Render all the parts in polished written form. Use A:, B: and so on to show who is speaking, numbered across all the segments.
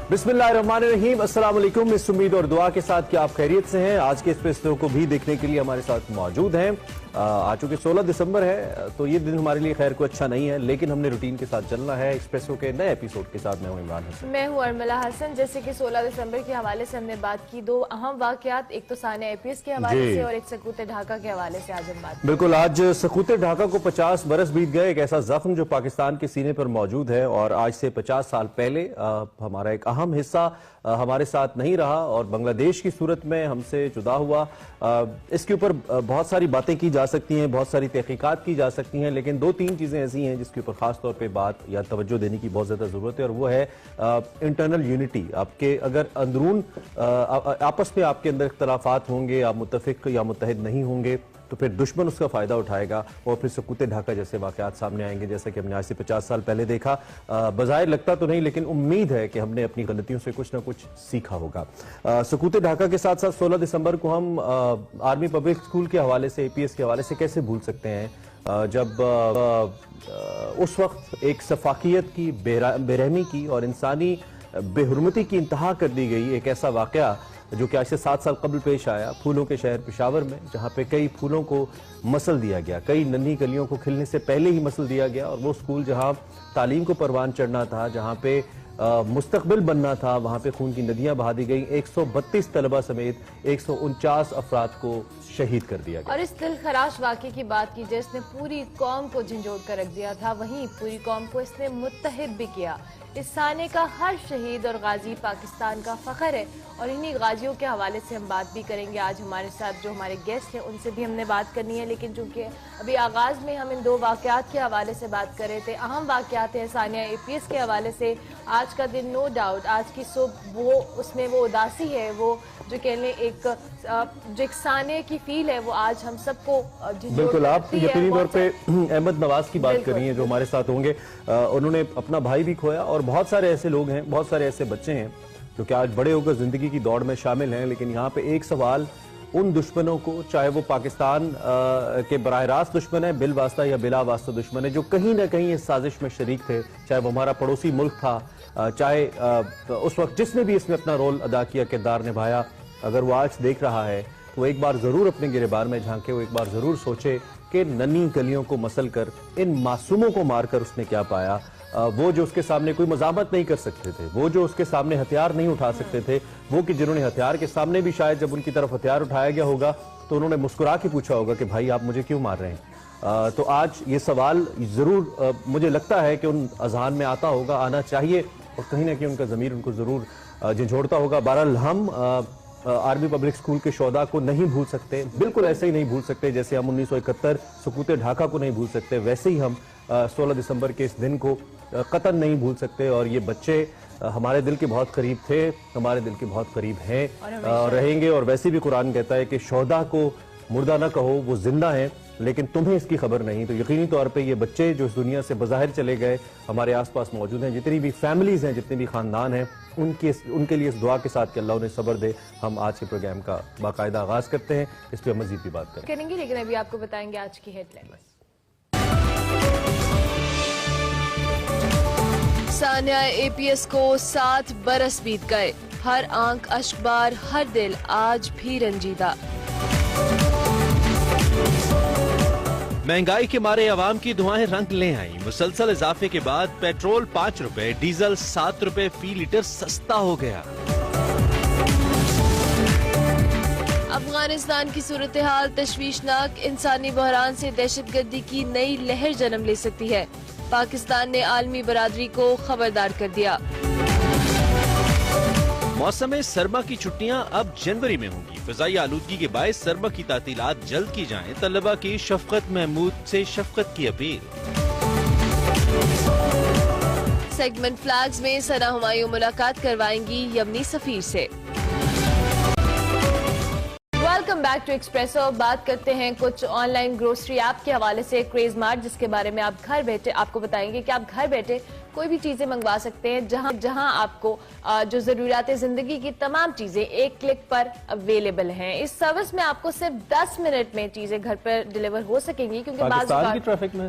A: बिस्मिल्लाहिर्रहमानिर्रहीम। अस्सलाम वालेकुम। इस उम्मीद और दुआ के साथ कि आप खैरियत से हैं। आज के एक्सप्रेसो को भी देखने के लिए हमारे साथ मौजूद हैं। आज चूंकि 16 दिसंबर है तो ये दिन हमारे लिए खैर को अच्छा नहीं है, लेकिन हमने रूटीन के साथ चलना है। एक्सप्रेसो के नए एपिसोड के साथ मैं हूं इमरान हसन।
B: मैं हूं अरमला हसन। जैसे कि 16 दिसंबर के हवाले से हमने बात की, दो अहम वाकयात, एक तो सानिया APS के हवाले से और एक सकूत ढाका के हवाले से आज हम बात।
A: बिल्कुल, आज सकूत ढाका को 50 बरस बीत गए। एक ऐसा जख्म जो पाकिस्तान के सीने पर मौजूद है और आज से 50 साल पहले हमारा एक अहम हिस्सा हमारे साथ नहीं रहा और बांग्लादेश की सूरत में हमसे जुदा हुआ। इसके ऊपर बहुत सारी बातें की जा सकती हैं, बहुत सारी तहकीकात की जा सकती हैं, लेकिन दो तीन चीज़ें ऐसी हैं जिसके ऊपर खास तौर पे बात या तवज्जो देने की बहुत ज़्यादा ज़रूरत है और वो है इंटरनल यूनिटी। आपके अगर अंदरून आपस में आपके अंदर इख्तलाफात होंगे, आप मुत्तफिक या मुत्तहिद नहीं होंगे तो फिर दुश्मन उसका फ़ायदा उठाएगा और फिर सकूत ढाका जैसे वाक़यात सामने आएंगे, जैसे कि हमने आज से 50 साल पहले देखा। बज़ाहिर लगता तो नहीं, लेकिन उम्मीद है कि हमने अपनी गलतियों से कुछ ना कुछ सीखा होगा। सकूत ढाका के साथ साथ 16 दिसंबर को हम आर्मी पब्लिक स्कूल के हवाले से, APS के हवाले से कैसे भूल सकते हैं, जब उस वक्त एक सफाकियत की, बेरहमी की और इंसानी बेहुरमती की इंतहा कर दी गई एक ऐसा वाक़या जो कि आज से 7 साल कबल पेश आया फूलों के शहर पेशावर में, जहाँ पे कई फूलों को मसल दिया गया, कई नन्ही कलियों को खिलने से पहले ही मसल दिया गया। और वो स्कूल जहाँ तालीम को परवान चढ़ना था, जहाँ पे मुस्तकबिल बनना था, वहाँ पे खून की नदियाँ बहा दी गई। 132 तलबा समेत 149 अफराद को शहीद कर दिया गया।
B: और इस दिलखराश वाक़े की बात की जिसने पूरी कौम को झंझोड़ कर रख दिया था, वहीं पूरी कौम को इसने मुत्तहिद भी किया। इस साने का हर शहीद और गाजी पाकिस्तान का फख्र है और इन्हीं गाजियों के हवाले से हम बात भी करेंगे। आज हमारे साथ जो हमारे गेस्ट हैं उनसे भी हमने बात करनी है, लेकिन चूंकि अभी आगाज़ में हम इन दो वाक़यात के हवाले से बात कर रहे थे, अहम वाक़यात हैं सानिया APS के हवाले से। आज का दिन नो डाउट, आज की सुबह वो उसमें वो उदासी है, वो जो कह लें जो एक सानिया की फील है, वो आज हम सबको
A: बिल्कुल। आप यकीनी तौर पे अहमद नवाज की बात कर रही हैं जो हमारे साथ होंगे। उन्होंने अपना भाई भी खोया और बहुत सारे ऐसे लोग हैं, बहुत सारे ऐसे बच्चे हैं जो कि आज बड़े होकर जिंदगी की दौड़ में शामिल हैं। लेकिन यहाँ पे एक सवाल उन दुश्मनों को, चाहे वो पाकिस्तान के बराह रास्त दुश्मन है, बिल वास्ता या बिला वास्ता दुश्मन है, जो कहीं ना कहीं इस साजिश में शरीक थे, चाहे वो हमारा पड़ोसी मुल्क था, चाहे उस वक्त जिसने भी इसमें अपना रोल अदा किया, किरदार निभाया, अगर वो आज देख रहा है तो एक बार जरूर अपने गिरबान में झांके, वो एक बार जरूर सोचे कि नन्ही कलियों को मसल कर, इन मासूमों को मारकर उसने क्या पाया। वो जो उसके सामने कोई मजामत नहीं कर सकते थे, वो जो उसके सामने हथियार नहीं उठा सकते थे, वो कि जिन्होंने हथियार के सामने भी शायद जब उनकी तरफ हथियार उठाया गया होगा तो उन्होंने मुस्कुरा के पूछा होगा कि भाई आप मुझे क्यों मार रहे हैं। तो आज ये सवाल जरूर मुझे लगता है कि उन अजहान में आता होगा, आना चाहिए और कहीं ना कहीं उनका ज़मीर उनको जरूर झंझोड़ता होगा। बहरहाल हम आर्मी पब्लिक स्कूल के शोधा को नहीं भूल सकते, बिल्कुल ऐसे ही नहीं भूल सकते जैसे हम 1971 सकूत ढाका को नहीं भूल सकते, वैसे ही हम 16 दिसंबर के इस दिन को कतई नहीं भूल सकते। और ये बच्चे हमारे दिल के बहुत करीब थे, हमारे दिल के बहुत करीब हैं और रहेंगे। और वैसे भी कुरान कहता है कि शोधा को मुर्दा ना कहो, वो जिंदा हैं, लेकिन तुम्हें इसकी खबर नहीं। तो यकीनी तौर पे ये बच्चे जो इस दुनिया से बज़ाहिर चले गए, हमारे आसपास मौजूद हैं, जितनी भी फैमिलीज हैं, जितने भी खानदान हैं, उनके लिए इस दुआ के साथ कि अल्लाह उन्हें सब्र दे, हम आज के प्रोग्राम का बाकायदा आगाज करते हैं। इस पर मजीद भी बात करेंगे,
B: लेकिन अभी आपको बताएंगे आज की हेडलाइन। सानिया APS को 7 बरस बीत गए, हर आंख अश्कबार, हर दिल आज भी रंजीदा।
C: महंगाई के मारे अवाम की दुआएं रंग ले आई। मुसलसल इजाफे के बाद पेट्रोल 5 रुपए, डीजल 7 रुपए फी लीटर सस्ता हो गया।
B: अफगानिस्तान की सूरत हाल तशवीशनाक, इंसानी बहरान से दहशतगर्दी की नई लहर जन्म ले सकती है। पाकिस्तान ने आलमी बरादरी को खबरदार कर दिया।
C: मौसम सरमा की छुट्टियां अब जनवरी में होंगी। फिजाई आलूदगी के बायस सरमा की तातीलात जल्द की जाएं। तलबा की शफकत महमूद से शफकत की अपील।
B: सेगमेंट फ्लैग्स में सना हुमायूं मुलाकात करवाएंगी यमनी सफीर से। Welcome back to espresso. बात करते हैं कुछ ऑनलाइन ग्रोसरी ऐप के हवाले से, क्रेज मार्ट, जिसके बारे में आप घर बैठे आपको बताएंगे कि आप घर बैठे कोई भी चीजें मंगवा सकते हैं, जहां आपको जो जरूरियात जिंदगी की तमाम चीजें एक क्लिक पर अवेलेबल हैं। इस सर्विस में आपको सिर्फ 10 मिनट में चीजें घर पर डिलीवर हो सकेंगी, क्योंकि
A: पाकिस्तान की ट्रैफिक में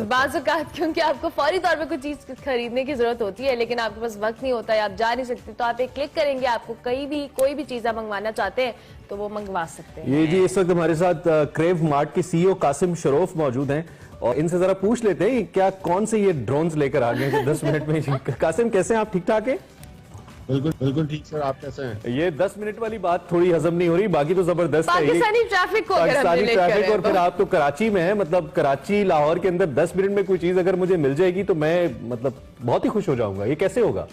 B: बाज़ औक़ात क्योंकि आपको फौरी तौर पे कुछ चीज खरीदने की जरूरत होती है, लेकिन आपके पास वक्त नहीं होता है, आप जा नहीं सकते, तो आप एक क्लिक करेंगे, आपको कोई भी चीज आप मंगवाना चाहते हैं तो वो मंगवा सकते हैं।
A: ये जी इस वक्त हमारे साथ क्रेव मार्ट के सीईओ कासिम शरोफ मौजूद हैं और इनसे जरा पूछ लेते हैं क्या कौन से ये ड्रोन्स लेकर आ गए 10 मिनट में। कासिम कैसे हैं आप, ठीक ठाक हैं?
D: बिल्कुल ठीक सर, आप कैसे हैं?
A: ये 10 मिनट वाली बात थोड़ी हजम नहीं हो रही, बाकी तो जबरदस्त है।
B: पाकिस्तानी ट्रैफिक को
A: पाकिस्तानी ट्रैफिक, और फिर आप तो कराची में हैं, मतलब कराची लाहौर के अंदर 10 मिनट में कोई चीज अगर मुझे मिल जाएगी तो मैं मतलब बहुत ही खुश हो जाऊंगा। ये कैसे होगा?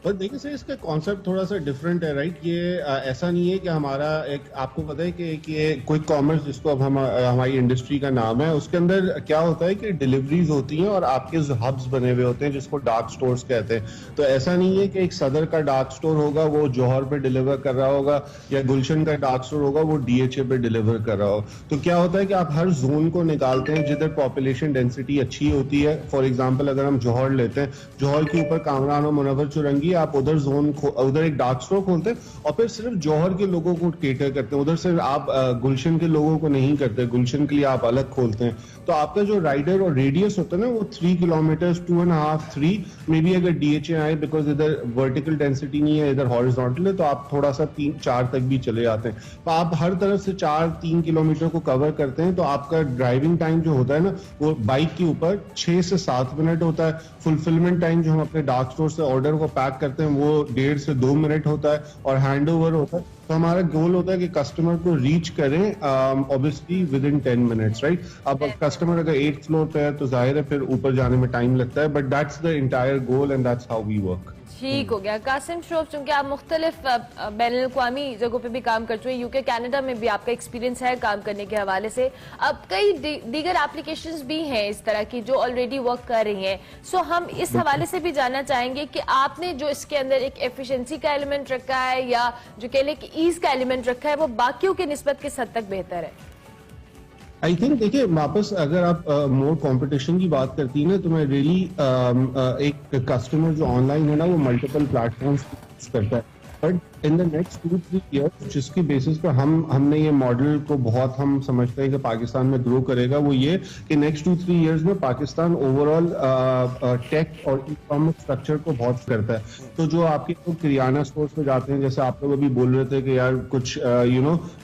D: पर देखिए सर, इसका कॉन्सेप्ट थोड़ा सा डिफरेंट है, राइट? ये ऐसा नहीं है कि हमारा एक, आपको पता है कि ये क्विक कॉमर्स जिसको अब हमारी इंडस्ट्री का नाम है, उसके अंदर क्या होता है कि डिलीवरीज होती हैं और आपके हब्स बने हुए होते हैं जिसको डार्क स्टोर्स कहते हैं। तो ऐसा नहीं है कि एक सदर का डार्क स्टोर होगा वो जौहर पे डिलीवर कर रहा होगा, या गुलशन का डार्क स्टोर होगा वो DHA पे डिलीवर कर रहा हो। तो क्या होता है कि आप हर जोन को निकालते हैं जिधर पॉपुलेशन डेंसिटी अच्छी होती है। फॉर एग्जाम्पल अगर हम जौहर लेते हैं, जौहर के ऊपर कामरान और मुनव्वर चुरंगी, आप उधर उधर एक डार्क स्टोर खोलते हैं और फिर सिर्फ जौहर के लोगों को केटर करते हैं। उधर सिर्फ आप गुलशन के लोगों को नहीं करते, गुलशन के लिए आप अलग खोलते हैं। तो आपका जो राइडर और रेडियस होता है ना वो 3 किलोमीटर, 2.5, 3 मे बी अगर DHA आए, बिकॉज इधर वर्टिकल डेंसिटी नहीं है, इधर हॉरिजॉन्टल है, तो आप थोड़ा सा 3-4 तक भी चले जाते हैं। तो आप हर तरफ से 4-3 किलोमीटर को कवर करते हैं, तो आपका ड्राइविंग टाइम जो होता है ना वो बाइक के ऊपर 6 से 7 मिनट होता है। फुलफिलमेंट टाइम जो हम अपने डार्क स्टोर से ऑर्डर को पैक करते हैं वो 1.5 से 2 मिनट होता है, और हैंड ओवर होता है। तो हमारा गोल होता है कि कस्टमर को रीच करें obviously with in 10 minutes, right? अब कस्टमर अगर 8th फ्लोर पे है तो जाहिर है फिर ऊपर जाने में टाइम लगता है, but that's the entire goal and that's how we work.
B: ठीक हो गया। कासिम शरोफ, चूंकि आप मुख्तलिफ बैनुल-अक़वामी जगहों पे भी काम कर चुके हैं, UK कनाडा में भी आपका एक्सपीरियंस है काम करने के हवाले से, अब कई दीगर एप्लीकेशंस भी हैं इस तरह की जो ऑलरेडी वर्क कर रही हैं। सो हम इस हवाले से भी जानना चाहेंगे कि आपने जो इसके अंदर एक एफिशिएंसी का एलिमेंट रखा है या जो कह लें कि ईज का एलिमेंट रखा है, वो बाकियों की निस्बत किस हद तक बेहतर है?
D: आई थिंक देखिए, वापस अगर आप मोर कंपटीशन की बात करती है ना, तो मैं रियली एक कस्टमर जो ऑनलाइन है ना वो मल्टीपल प्लेटफॉर्म्स करता है, but in the next 2-3 years जिसकी बेसिस पर हमने ये मॉडल को बहुत हम समझते हैं कि पाकिस्तान में ग्रो करेगा, वो ये कि नेक्स्ट 2-3 ईयर्स में पाकिस्तान ओवरऑल टेक और ई-कॉमर्स स्ट्रक्चर को बहुत करता है। तो जो आपके किराना स्टोर्स पे जाते हैं, जैसे आप लोग अभी बोल रहे थे कि यार कुछ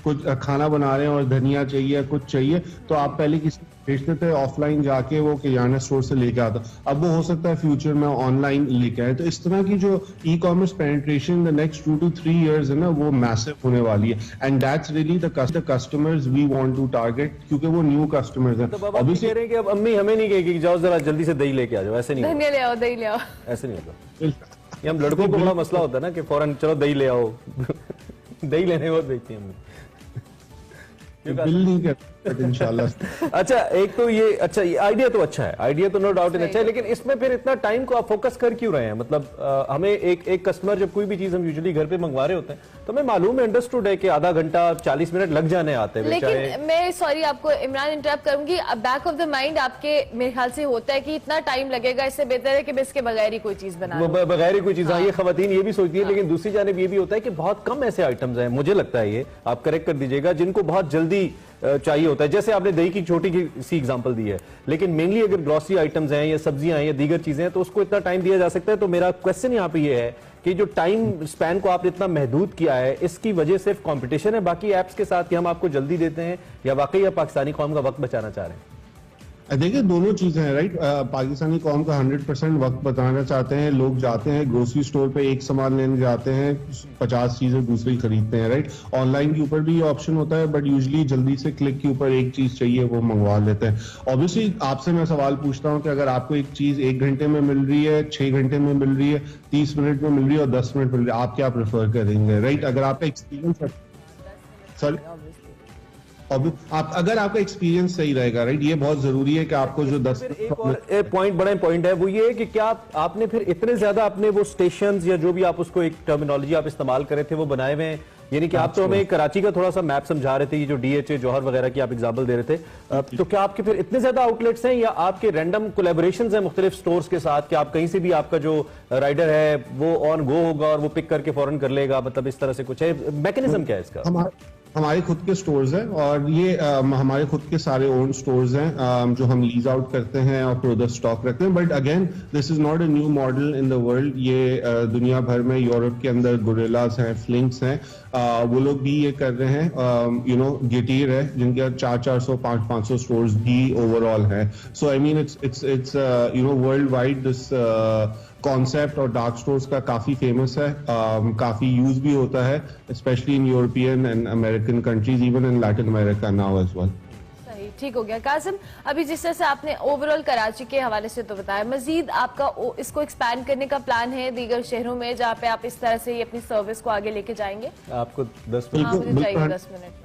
D: कुछ खाना बना रहे हैं और धनिया चाहिए, कुछ चाहिए, तो आप पहले किसी भेजते थे ऑफलाइन जाके, वो किराना स्टोर से लेके आता। अब वो हो सकता है फ्यूचर में ऑनलाइन लेके आए। तो इस तरह की जो e-commerce penetration the next 2 to 3 years है ना, वो मैसिव होने वाली है, and that's really the customers we want to target, क्योंकि वो न्यू कस्टमर्स हैं।
A: तो अभी कह रहे हैं कि अब अम्मी हमें नहीं कहेगी कि जाओ जरा जल्दी से दही लेके आ जाओ, ऐसे नहीं होगा।
B: धनिया ले आओ, दही ले आओ,
A: ऐसे नहीं होगा। ये हम लड़कों को बड़ा मसला होता है ना कि फौरन चलो दही ले आओ दही लेने बहुत बेचती हैं अम्मी,
D: बिल नहीं करते इंशाल्लाह।
A: अच्छा, एक तो ये अच्छा आइडिया तो अच्छा है, आइडिया तो नो डाउट अच्छा है, लेकिन इसमें फिर इतना टाइम को आप फोकस कर क्यों रहे हैं? मतलब हमें एक कस्टमर जब कोई भी चीज हम यूजुअली घर पे मंगवा रहे होते हैं तो हमें मालूम है, अंडरस्टूड है कि आधा घंटा 40 मिनट लग जाने आते हैं।
B: लेकिन मैं सॉरी आपको इमरान इंटरप्ट करूंगी, बैक ऑफ द माइंड आपके मेरे ख्याल से होता है कि इतना टाइम लगेगा, इससे बेहतर है कि मैं इसके बगैर ही कोई चीज बना लूं।
A: बगैर ही कोई चीज, हाँ, ये खवातीन ये भी सोचती है, लेकिन दूसरी जानिब ये भी होता है कि बहुत कम ऐसे आइटम्स हैं, मुझे लगता है, ये आप करेक्ट कर दीजिएगा, जिनको बहुत जल्दी चाहिए होता है। जैसे आपने दही की छोटी सी एग्जांपल दी है, लेकिन मेनली अगर ग्रोसरी आइटम्स हैं या सब्जियां हैं या दीगर चीजें हैं तो उसको इतना टाइम दिया जा सकता है। तो मेरा क्वेश्चन यहाँ पे ये है कि जो टाइम स्पैन को आपने इतना महदूद किया है, इसकी वजह सिर्फ कंपटीशन है बाकी एप्स के साथ कि हम आपको जल्दी देते हैं, या वाकई आप पाकिस्तानी कौम का वक्त बचाना चाह रहे हैं?
D: देखिए, दोनों चीजें हैं, राइट? पाकिस्तानी कौम का 100% वक्त बताना चाहते हैं। लोग जाते हैं ग्रोसरी स्टोर पे, एक सामान लेने जाते हैं, 50 चीजें दूसरी खरीदते हैं, राइट? ऑनलाइन के ऊपर भी ये ऑप्शन होता है, बट यूजुअली जल्दी से क्लिक के ऊपर एक चीज चाहिए वो मंगवा लेते हैं। ऑब्वियसली आपसे मैं सवाल पूछता हूँ कि अगर आपको एक चीज 1 घंटे में मिल रही है, 6 घंटे में मिल रही है, 30 मिनट में मिल रही है और 10 मिनट मिल रही है, आप क्या प्रेफर करेंगे, राइट? अगर आपका एक्सपीरियंस सॉरी आप अगर आपका एक्सपीरियंस सही रहेगा, राइट? ये बहुत जरूरी है कि आपको जो 10
A: एक और पॉइंट, बड़ा पॉइंट है, वो ये है कि क्या आपने फिर इतने ज्यादा अपने वो स्टेशंस या जो भी आप उसको एक टर्मिनोलॉजी आप इस्तेमाल करे थे वो बनाए हुए हैं यानी कि आप तो हमें कराची का थोड़ा सा मैप समझा रहे थे, ये जो DHA जौहर वगैरह की आप एग्जाम्पल दे रहे थे, तो क्या आपके फिर इतने ज्यादा आउटलेट्स हैं या आपके रैंडम कोलैबोरेशंस हैं मुख्तलिफ स्टोर्स के साथ कि आप कहीं से भी आपका जो राइडर है वो ऑन गो होगा और वो पिक करके फौरन कर लेगा, मतलब इस तरह से कुछ है, मैकेनिज्म क्या है इसका?
D: हमारे खुद के स्टोर्स हैं और ये हमारे खुद के सारे ओन स्टोर्स हैं जो हम लीज आउट करते हैं और प्रोडक्ट स्टॉक रखते हैं। But again this is not a new model in the world. ये दुनिया भर में, यूरोप के अंदर गोरिल्लास हैं, फ्लिंक्स हैं, वो लोग भी ये कर रहे हैं। यू नो, गिटीर है जिनके 400 500 स्टोर्स भी ओवरऑल हैं। So I mean it's you know world wide this concept और डार्क स्टोर्स का काफी फेमस है, काफी यूज भी होता है, specially in European and American countries, even in Latin America now as well.
B: सही, ठीक हो गया कासिम। अभी जिस तरह से आपने ओवरऑल कराची के हवाले से तो बताया, मजीद आपका इसको एक्सपैंड करने का प्लान है दीगर शहरों में जहाँ पे आप इस तरह से अपनी सर्विस को आगे लेके जाएंगे?
A: आपको 10
B: मिनट चाहिए, 10 मिनट में।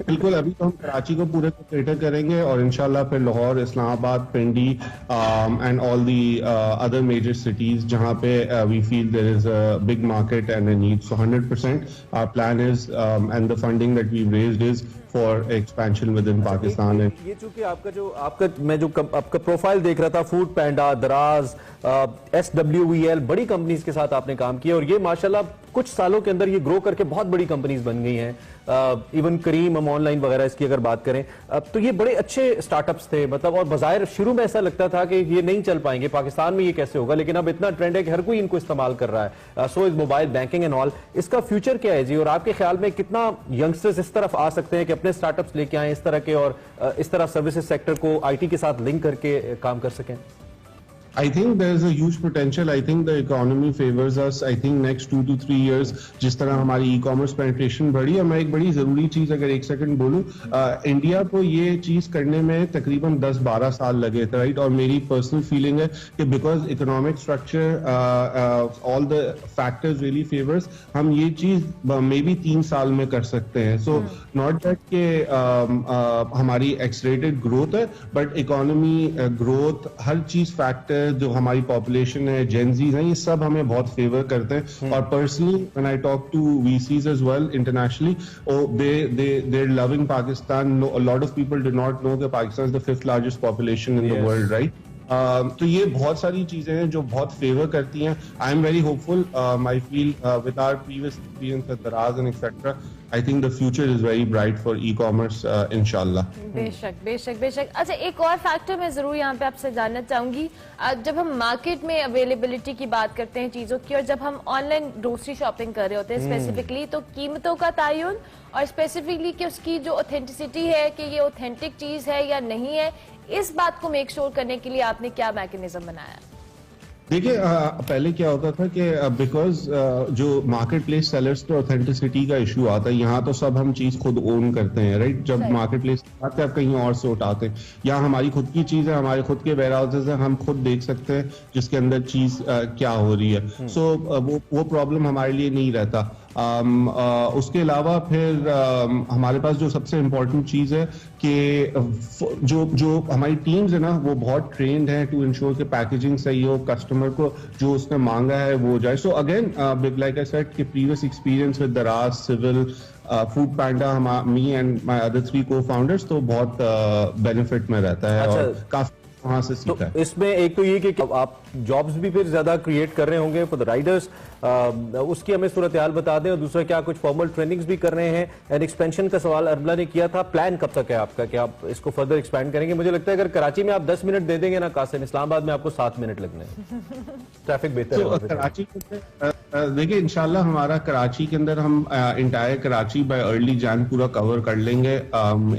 D: बिल्कुल, अभी तो हम कराची को पूरे को कैटर करेंगे और इंशाल्लाह फिर Lahore, Islamabad, Pindi and all the other major cities जहां पे we feel there is a big market and a need. So 100% our plan is and the funding that we raised is for expansion within Pakistan.
A: ये चूंकि मैं जो आपका profile देख रहा था, फूड पैंडा, दराज, SWEL, बड़ी कंपनीज के साथ आपने काम किया और ये माशाल्लाह कुछ सालों के अंदर ये ग्रो करके बहुत बड़ी कंपनीज बन गई हैं। इवन करीम, हम ऑनलाइन वगैरह इसकी अगर बात करें तो ये बड़े अच्छे स्टार्टअप्स थे, मतलब, और बाज़ाहिर शुरू में ऐसा लगता था कि ये नहीं चल पाएंगे, पाकिस्तान में ये कैसे होगा, लेकिन अब इतना ट्रेंड है कि हर कोई इनको इस्तेमाल कर रहा है। So is mobile banking and all. इसका फ्यूचर क्या है जी, और आपके ख्याल में कितना यंगस्टर्स इस तरफ आ सकते हैं कि अपने स्टार्टअप्स लेके आए इस तरह के और इस तरह सर्विसेज सेक्टर को IT के साथ लिंक करके काम कर सकें?
D: I think there is a huge potential. I think the economy favors us. I think next 2 to 3 years, जिस तरह हमारी e-commerce penetration बढ़ी है, मैं एक बड़ी जरूरी चीज अगर एक सेकंड बोलूं, इंडिया को ये चीज करने में तकरीबन 10-12 साल लगे थे, राइट? और मेरी पर्सनल फीलिंग है कि because economic structure, all the factors really favours, हम ये चीज मे बी 3 साल में कर सकते हैं। सो नॉट दैट के हमारी एक्सलेरेटेड ग्रोथ है, बट इकोनॉमी ग्रोथ, हर चीज फैक्टर, जो हमारी पॉपुलेशन है, जेनजीज हैं, ये सब हमें बहुत फेवर करते हैं। और personally when I talk to VCs as well internationally, they're loving Pakistan. No, a lot of people do not know that Pakistan is the 5th largest population in the world, right? तो ये बहुत सारी चीजें हैं जो बहुत favour करती हैं। I am very hopeful. I feel with our previous experience at Daraz and etcetera, I think the future is very bright for e-commerce इंशाल्लाह।
B: बेशक बेशक बेशक। अच्छा, एक और फैक्टर मैं जरूर यहाँ पे आपसे जानना चाहूंगी, जब हम मार्केट में अवेलेबिलिटी की बात करते हैं चीजों की, और जब हम ऑनलाइन ग्रोसरी शॉपिंग कर रहे होते हैं स्पेसिफिकली, तो कीमतों का तयन और स्पेसिफिकली कि उसकी जो ऑथेंटिसिटी है कि ये ऑथेंटिक चीज है या नहीं है, इस बात को मेक श्योर करने के लिए आपने क्या मैकेनिज्म बनाया?
D: देखिए, पहले क्या होता था कि बिकॉज जो मार्केट प्लेस सेलर्स पे ऑथेंटिसिटी का इशू आता है, यहाँ तो सब हम चीज खुद ओन करते हैं, राइट? जब मार्केट प्लेस आते हैं, आप कहीं और से उठाते हैं। यहाँ हमारी खुद की चीज है, हमारे खुद के वेयर हाउसेज है, हम खुद देख सकते हैं जिसके अंदर चीज क्या हो रही है। सो वो प्रॉब्लम हमारे लिए नहीं रहता। उसके अलावा फिर हमारे पास जो सबसे इम्पोर्टेंट चीज है कि जो हमारी टीम्स है ना, वो बहुत ट्रेन्ड है टू इंश्योर कि पैकेजिंग सही हो, कस्टमर को जो उसने मांगा है वो जाए। So again, like I said कि previous experience with Daraz, civil, Foodpanda, me and my other 3 co-founders, तो बहुत बेनिफिट में रहता है।
A: अच्छा,
D: और काफी वहां से सीखा है।
A: इसमें एक तो ये कि आप जॉब्स भी फिर ज्यादा क्रिएट कर रहे होंगे फॉर द राइडर्स, उसकी हमें सूरत हाल बता दें, और दूसरा क्या कुछ फॉर्मल ट्रेनिंग्स भी कर रहे हैं? एंड एक्सपेंशन का सवाल अरबला ने किया था, प्लान कब तक है आपका कि आप इसको फर्दर एक्सपैंड करेंगे? मुझे लगता है अगर कराची में आप 10 मिनट दे देंगे ना कासिम, इस्लामाबाद में आपको 7 मिनट लगने हैं। ट्रैफिक बेहतर है
D: कराची देखिए, इंशाल्लाह हमारा कराची के अंदर हम entire Karachi by early Jan पूरा कवर कर लेंगे।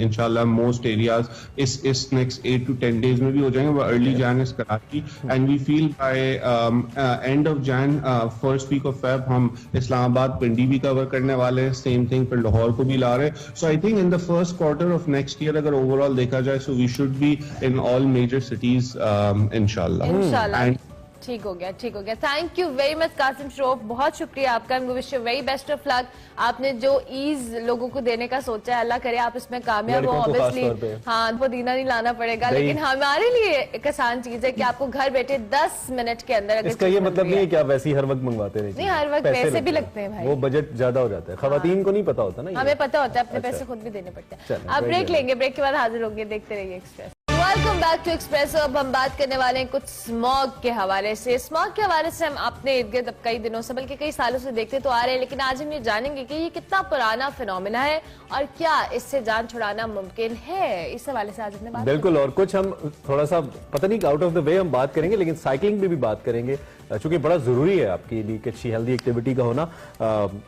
D: इंशाल्लाह मोस्ट एरियाज इस नेक्स्ट 8 to 10 डेज में भी हो जाएंगे। Early Jan is Karachi and we feel by end of Jan, first week of Feb, हम इस्लामाबाद, पिंडी भी कवर करने वाले हैं। सेम थिंग फिर लाहौर को भी ला रहे हैं। So I think in the first quarter of next year अगर ओवरऑल देखा जाए, so we should be in all major cities इंशाल्लाह।
B: ठीक हो गया, ठीक हो गया। Thank you very much Qasim Sharof, बहुत शुक्रिया आपका। Wish you very best of luck. आपने जो ईज लोगों को देने का सोचा है, अल्लाह करे आप इसमें कामयाब हो। ऑब्वियसली हाँ, पुदीना नहीं लाना पड़ेगा, लेकिन हमारे लिए एक आसान चीज है कि आपको घर बैठे 10 मिनट के अंदर।
A: इसका ये मतलब नहीं है कि आप वैसे ही हर वक्त मंगवाते
B: नहीं, हर वक्त पैसे भी लगते हैं भाई,
A: वो बजट ज्यादा हो जाता है। खवातीन को नहीं पता होता ना,
B: हमें पता होता है, अपने पैसे खुद भी देने पड़ते हैं। आप ब्रेक लेंगे, ब्रेक के बाद हाजिर होंगे, देखते रहिए Express. Welcome back to Express. अब हम बात करने वाले हैं कुछ स्मॉग के हवाले से। स्मॉग के हवाले से हम अपने इर्द गिर्द अब कई दिनों से, बल्कि कई सालों से देखते तो आ रहे हैं, लेकिन आज हम ये जानेंगे कि ये कितना पुराना फिनोमेना है और क्या इससे जान छुड़ाना मुमकिन है। इस हवाले से आज हमने बात
A: बिल्कुल, और कुछ हम थोड़ा सा पता नहीं आउट ऑफ द वे हम बात करेंगे, लेकिन साइकिलिंग पे भी बात करेंगे, चूंकि बड़ा जरूरी है आपके लिए कि अच्छी हेल्दी एक्टिविटी का होना।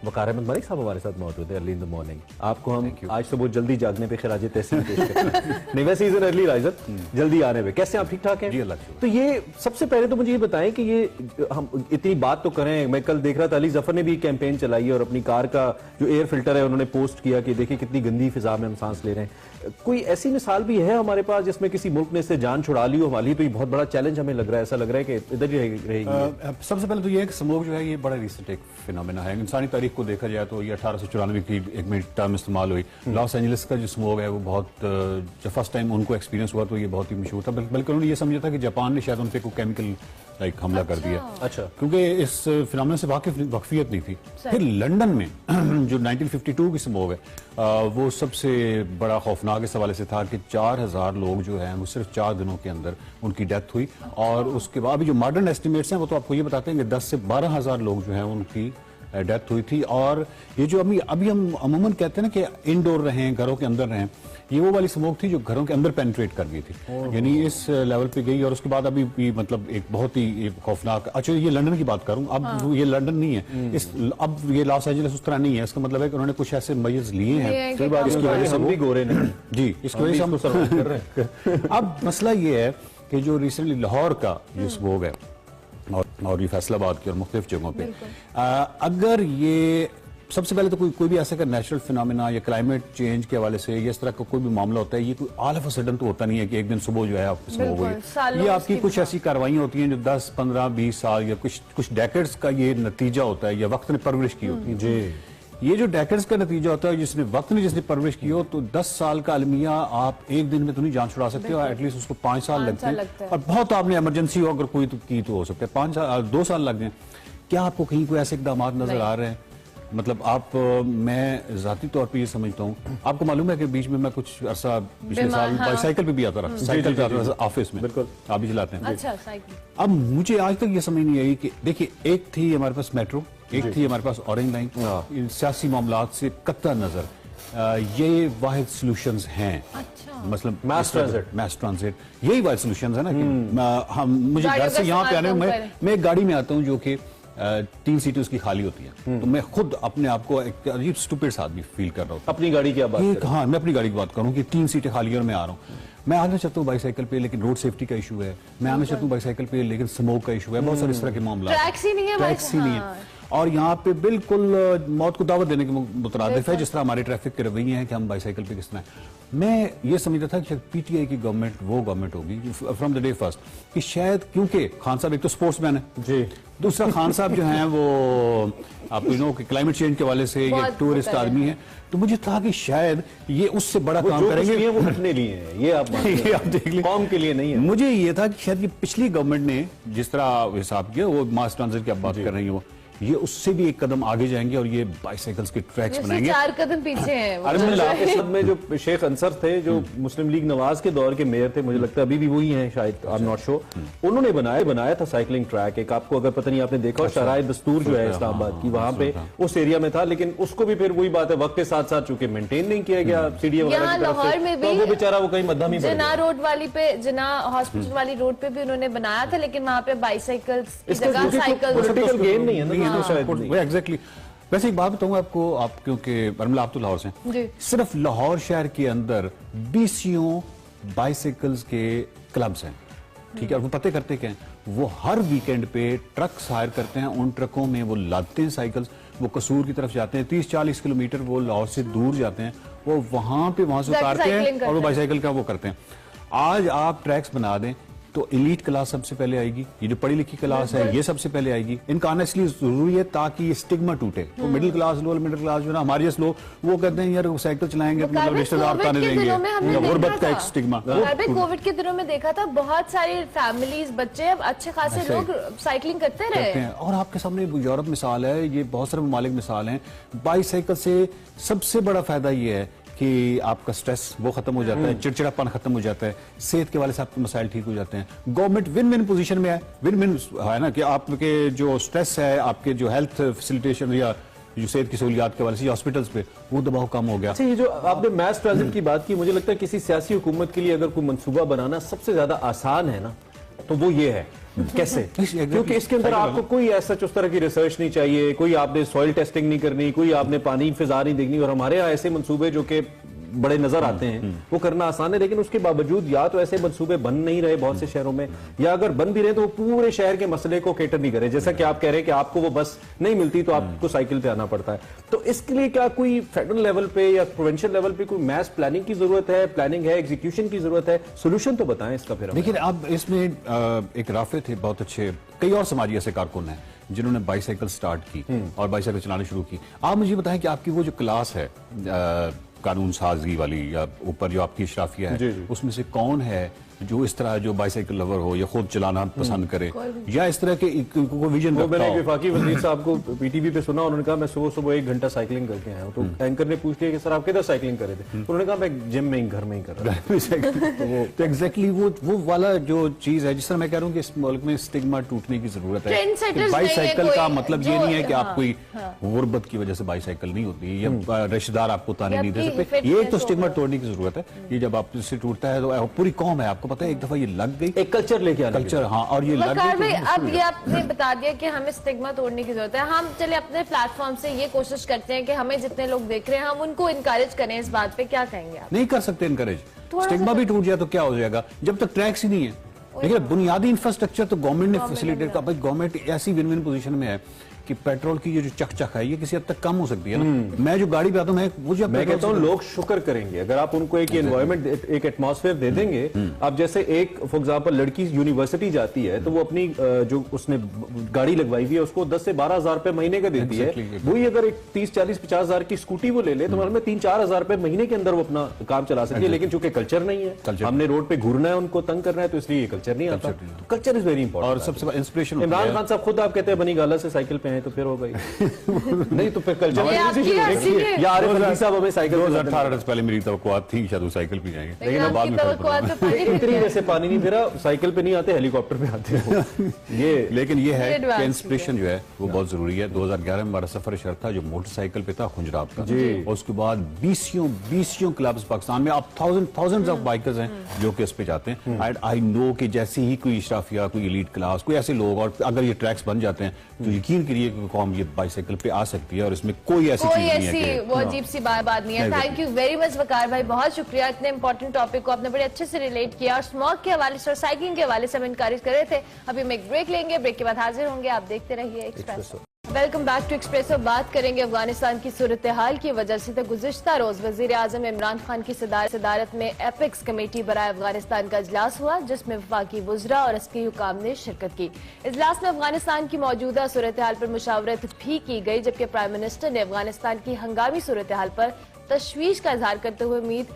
A: वकार अहमद मलिक साहब हमारे साथ मौजूद है अर्ली इन द मॉर्निंग। आपको हम आज तो बहुत जल्दी जागने पे खिराज तहसीन पेश करते हैं। नहीं वैसे इज एन अर्ली राइजर, जल्दी आने पे। कैसे आप ठीक ठाक हैं?
E: जी अल्लाह।
A: तो ये सबसे पहले तो मुझे ये बताएं कि ये हम इतनी बात तो करें, मैं कल देख रहा था अली जफर ने भी कैंपेन चलाई है और अपनी कार का जो एयर फिल्टर है उन्होंने पोस्ट किया कि देखिए कितनी गंदी फिजा में हम सांस ले रहे हैं। कोई ऐसी मिसाल भी है हमारे पास जिसमें किसी मुल्क ने इससे जान छुड़ा ली हो? हमारी तो ये बहुत बड़ा चैलेंज हमें लग रहा है, ऐसा लग रहा है कि इधर ही रहेगी।
E: सबसे पहले तो ये है कि स्मोक जो है ये बड़ा रिसेंट एक फिनोमेना है। इंसानी तारीख को देखा जाए तो ये 1894 की एक में टर्म इस्तेमाल हुई। लॉस एंजलिस का जो स्मोक है वो बहुत, जब फर्स्ट टाइम उनको एक्सपीरियंस हुआ तो ये बहुत ही मशहूर था, बल्कि उन्होंने ये समझा था कि जापान ने शायद उन पे कोई केमिकल लाइक हमला कर दिया।
A: अच्छा,
E: क्योंकि इस फिनोमेना से वाकफियत नहीं थी। फिर लंदन में जो 1952 की स्मोक है वो सबसे बड़ा खौफनाक इस हवाले से था कि 4000 लोग जो हैं वो सिर्फ 4 दिनों के अंदर उनकी डेथ हुई। और उसके बाद अभी जो मॉडर्न एस्टिमेट्स हैं वो तो आपको ये बताते हैं कि 10 से 12,000 लोग जो हैं उनकी डेथ हुई थी। और ये जो अभी हम अमूमन कहते हैं ना कि इंडोर रहें, घरों के अंदर रहें, ये वो वाली स्मोक थी जो घरों के अंदर पेनिट्रेट कर गई थी, यानी इस लेवल पे गई। और उसके बाद अभी भी मतलब एक बहुत ही खौफनाक, अच्छा ये लंदन की बात करूं, अब ये लंदन नहीं है, अब ये लॉस एंजलिस उस तरह नहीं है। इसका मतलब है कि उन्होंने कुछ ऐसे मेजर्स लिए हैं इसकी वजह से भी गोरे नहीं जी, इसकी वजह से हम कर रहे हैं। अब मसला ये है कि जो रिसेंटली लाहौर का जो स्मोक है और ये फैसलाबाद की और मुख्तलिफ जगहों पे, अगर ये सबसे पहले तो कोई भी ऐसा नेचुरल फिनोमेना या क्लाइमेट चेंज के हवाले से इस तरह का कोई भी मामला होता है, ये कोई ऑल ऑफ अ सडन तो होता नहीं है कि एक दिन सुबह जो है आपकी स्मोक हुई। ये आपकी कुछ ऐसी कार्रवाइयां होती हैं जो 10, 15, 20 साल या कुछ डेकेड्स का ये नतीजा होता है, या वक्त ने परवरिश की होती है। जी, ये जो डेकेड्स का नतीजा होता है, जिसने परवरिश की हो, तो 10 साल का अलमिया आप एक दिन में तो नहीं जान छुड़ा सकते हो, एटलीस्ट उसको 5 साल लगते हैं। और बहुत आपने इमरजेंसी हो अगर कोई तो हो सकता है 5 साल, 2 साल लग जाए। क्या आपको कहीं कोई ऐसे इकदाम नजर आ रहे हैं? मतलब मैं जाती तौर पे ये समझता हूँ, आपको मालूम है कि बीच में मैं कुछ अरसा पिछले साल बाइसाइकिल पे भी आता रहा, साइकिल पे आता रहा ऑफिस में। बिल्कुल, आप भी चलाते हैं।
B: अच्छा, साइकिल।
E: अब मुझे आज तक ये समझ नहीं आई कि देखिए, एक थी हमारे पास मेट्रो, एक थी हमारे पास ऑरेंज लाइन। इन सियासी मामलात से कत्ता नजर ये वाहिद सॉल्यूशंस हैं।
B: अच्छा,
E: मतलब
A: मास
E: ट्रांजिट यही वाहिद सॉल्यूशंस है ना कि हम मुझे घर से यहाँ पे आने में, मैं एक गाड़ी में आता हूँ जो कि 3 सीटें उसकी खाली होती हैं, तो मैं खुद अपने आप को एक अजीब स्टूपिड आदमी फील कर रहा हूँ।
A: अपनी गाड़ी की बात,
E: हाँ मैं अपनी गाड़ी की बात करूँ कि 3 सीटें खाली और मैं आ रहा हूँ। मैं आना चाहता हूँ बाइसाइकिल पे, लेकिन रोड सेफ्टी का इशू है। मैं आना चाहता हूँ बाइसाइकिल पे, लेकिन स्मोक का इशू है। बहुत सारे इस तरह के मामला,
B: ट्रैक्स ही नहीं है।
E: और यहाँ पे बिल्कुल मौत को दावत देने के मुतरादिफ है, जिस तरह हमारे ट्रैफिक के रवैये हैं कि हम बाइसाइकिल पे किस तरह। मैं ये समझता था कि पीटीआई की गवर्नमेंट वो गवर्नमेंट होगी फ्रॉम द डे फर्स्ट, कि शायद क्योंकि खान साहब एक तो स्पोर्ट्समैन है जी, दूसरा खान साहब जो हैं वो आप नो कि क्लाइमेट चेंज के वाले से ये टूरिस्ट आदमी है, तो मुझे था कि शायद ये उससे बड़ा काम करेंगे।
A: वो अपने लिए है, ये आप देख लें, कौम के लिए नहीं है।
E: मुझे ये था कि शायद ये पिछली गवर्नमेंट ने जिस तरह हिसाब किया, वो मास ट्रांजिट की आप बात कर रही है, वो ये उससे भी एक कदम आगे जाएंगे और ये बाइसाइकिल्स के ट्रैक्स बनाएंगे।
B: 4 कदम पीछे हैं।
A: अल्हम्दुलिल्लाह में जो शेख अंसर थे, जो मुस्लिम लीग नवाज के दौर के मेयर थे, मुझे लगता है अभी भी वही हैं शायद, आई एम नॉट श्योर, उन्होंने बनाया था साइकिलिंग ट्रैक एक, आपको अगर पता नहीं आपने देखा, शाहराह दस्तूर जो है इस्लामाबाद की, वहां पे उस एरिया में था, लेकिन उसको भी फिर वही बात है, वक्त के साथ साथ चूंकि मेंटेन नहीं किया गया सीढ़ियां वगैरह की तरफ से, तो वो बेचारा वो कहीं मध्यम ही
B: जना रोड वाली पे, जना हॉस्पिटल वाली रोड पे भी उन्होंने बनाया था, लेकिन वहां पे बाइसाइकिल्स की जगह साइकिल
A: गेन नहीं है ना शायद।
E: एग्जैक्टली। वैसे एक बात बताऊंगा आपको, आप क्योंकि आप तो लाहौर से हैं, सिर्फ लाहौर शहर के अंदर 20 बाइसाइकिल्स के क्लब्स हैं, ठीक है। और वो पते करते क्या हैं, वो हर वीकेंड पे ट्रक्स हायर करते हैं, उन ट्रकों में वो लादते हैं साइकिल्स, वो कसूर की तरफ जाते हैं, 30-40 किलोमीटर वो लाहौर से दूर जाते हैं, वो वहां से उतारते हैं और वो बाइसाइकिल का वो करते हैं। आज आप ट्रैक्स बना दें, तो एलीट क्लास सबसे पहले आएगी, ये जो पढ़ी लिखी क्लास है ये सबसे पहले आएगी। इनका आना इसलिए जरूरी है ताकि ये स्टिग्मा टूटे। तो middle class, lower middle class जो ना हमारे जैसे लोग वो कहते हैं यार वो साइकिल चलाएंगे तो मतलब रिश्तेदार ताने देंगे, गुर्बत का एक स्टिग्मा।
B: कोविड के दिनों में देखा था बहुत सारी फैमिलीज, बच्चे अच्छे खासे लोग साइकिलिंग करते रहे।
E: और आपके सामने यूरोप मिसाल है, ये बहुत सारे ममालिक मिसाल हैं। बाईसाइकिल से सबसे बड़ा फायदा ये है कि आपका स्ट्रेस वो खत्म हो जाता है, चिड़चिड़ापन खत्म हो जाता है, सेहत के वाले से आपके मसाइल ठीक हो जाते हैं। गवर्नमेंट विन विन पोजीशन में है, विन विन है ना, कि आपके जो स्ट्रेस है, आपके जो हेल्थ फैसिलिटेशन या जो सेहत की सहूलियात के वाले से हॉस्पिटल्स पे वो दबाव कम हो गया।
A: अच्छा, ये जो आपने मैस ट्रांजिट की बात की, मुझे लगता है किसी सियासी हुकूमत के लिए अगर कोई मंसूबा बनाना सबसे ज्यादा आसान है ना, तो वो ये है। कैसे? क्योंकि इसके अंदर आपको कोई ऐसा उस तरह की रिसर्च नहीं चाहिए, कोई आपने सॉइल टेस्टिंग नहीं करनी, कोई आपने पानी फिजा नहीं देखनी। और हमारे यहाँ ऐसे मंसूबे जो कि बड़े नजर आते हैं वो करना आसान है, लेकिन उसके बावजूद या तो ऐसे मंसूबे बन नहीं रहे बहुत से शहरों में, या अगर बन भी रहे तो वो पूरे शहर के मसले को केटर नहीं करे। जैसा कि आप कह रहे हैं कि आपको वो बस नहीं मिलती तो आपको साइकिल पे आना पड़ता है। तो इसके लिए क्या कोई फेडरल लेवल पे या प्रोविंशियल लेवल पे कोई मैस प्लानिंग की जरूरत है, प्लानिंग है, एग्जीक्यूशन की जरूरत है? सोल्यूशन तो बताएं इसका फिर।
E: लेकिन अब इसमें एक राफे थे बहुत अच्छे, कई और समाजी ऐसे कारकुन हैं जिन्होंने बाईसाइकिल स्टार्ट की और बाईसाइकिल चलाना शुरू की। आप मुझे बताएं कि आपकी वो जो क्लास है कानून साजी वाली या ऊपर जो आपकी इशराफिया है, उसमें से कौन है जो इस तरह जो बाइसाइकिल लवर हो या खुद चलाना पसंद करे या इस तरह के को विजन रखता हो?
A: मैंने वफाकी वजीर साहब को पीटीवी पे सुना, उन्होंने कहा मैं सुबह सुबह 1 घंटा साइकिलिंग करके आया हूँ। तो एंकर ने पूछ लिया कि सर आप किधर साइकिलिंग कर रहे थे? तो उन्होंने कहा मैं जिम में ही, घर में ही कर रहा हूँ।
E: तो एग्जैक्टली वो वाला जो चीज है, जिस तरह मैं कह रहा हूँ कि इस मुल्क में स्टिग्मा टूटने की जरूरत है। बाईसाइकिल का मतलब ये नहीं है कि आप कोई गुर्बत की वजह से बाईसाइकिल नहीं होती या रिश्तेदार आपको ताने नहीं दे सकते। ये तो स्टिग्मा तोड़ने की जरूरत है। ये जब आप इससे टूटता है तो पूरी कौम है, आपको पता है, एक दफा ये लग गई,
A: एक कल्चर लेके आना,
E: कल्चर। हाँ, और ये लग गई।
B: अब ये आपने बता दिया कि हमें स्टिग्मा तोड़ने की जरूरत है। हम चले अपने प्लेटफॉर्म से ये कोशिश करते हैं कि हमें जितने लोग देख रहे हैं हम उनको इनकरेज करें इस बात पे। क्या कहेंगे आप?
E: नहीं कर सकते इनकरेज। स्टिग्मा भी टूट जाए तो क्या हो जाएगा जब तक ट्रैक्स ही नहीं है। देखिए बुनियादी इंफ्रास्ट्रक्चर तो गवर्नमेंट ने फैसिलिटेट कर, गवर्नमेंट ऐसी विन विन पोजीशन में है कि पेट्रोल की ये जो चक है ये किसी हद तक कम हो सकती है ना। मैं जो गाड़ी पे आता हूँ मैं कहता हूँ
A: लोग शुक्र करेंगे अगर आप उनको एक एनवायरनमेंट, एक एटमॉस्फेयर दे देंगे। आप जैसे एक फॉर एग्जांपल लड़की यूनिवर्सिटी जाती है तो वो अपनी जो उसने गाड़ी लगवाई हुई है उसको 10 से 12 हजार रुपए महीने का देती है। वही अगर एक 30, 40, 50 हजार की स्कूटी वो ले ले तो मतलब 3-4 हजार रुपए महीने के अंदर वो अपना काम चला सकती है। लेकिन चूंकि कल्चर नहीं है, हमने रोड पे घूरना है, उनको तंग करना है, तो इसलिए कल्चर नहीं आता। Culture is very important.
E: और सबसे इंस्पिरेशन
A: इमरान खान साहब खुद आप कहते हैं बनी गाला से साइकिल पे आए तो फिर हो गई। नहीं तो फिर कल्चर यार साहब हमें साइकिल
E: 2018 से पहले मेरी तवक्कुआत थी शायद वो साइकिल पे जाएंगे, लेकिन बाद में
A: इतनी वैसे पानी नहीं फिरा, साइकिल पे नहीं आते, हेलीकॉप्टर पे आते हैं ये।
E: लेकिन ये है कि इंस्पिरेशन जो है वो बहुत जरूरी है। 2011 में हमारा सफर शर्त था जो मोटरसाइकिल पे था खुंजराब का, और उसके बाद 20 क्लब्स पाकिस्तान में, अब थाउजेंड्स ऑफ बाइकर्स हैं जो कि उस पे जाते हैं। एंड आई नो कि जैसे ही कोई इशराफिया, कोई एलीट क्लास, कोई ऐसे लोग, और अगर ये ट्रैक्स बन जाते हैं तो यकीन करिए कौम ये बाइसाइकिल पे आ सकती है और इसमें कोई ऐसी चीज नहीं है कि
B: वो अजीब सी बात नहीं है। थैंक यू वेरी मच वकार भाई, बहुत शुक्रिया। इतने इंपॉर्टेंट टॉपिक को आपने बड़े अच्छे से रिलेट किया और स्मोक के हवाले से और साइकिलिंग के हवाले से हम इनकरेज कर रहे थे। अभी हम एक ब्रेक लेंगे, ब्रेक के बाद हाजिर होंगे। आप देखते रहिए Express. Welcome back to espresso. बात करेंगे अफगानिस्तान की सूरत हाल की वजह से। तो गुज़िश्ता रोज वजीर आजम इमरान खान की सदारत में एपेक्स कमेटी बराए अफगानिस्तान का इजलास हुआ जिसमें वफाकी वुज़रा और अस्करी हुकाम ने शिरकत की। इजलास में अफगानिस्तान की मौजूदा सूरत हाल पर मुशावरत भी की गई, जबकि प्राइम मिनिस्टर ने अफगानिस्तान की हंगामी सूरत हाल पर तशवीश का इजहार करते हुए उम्मीद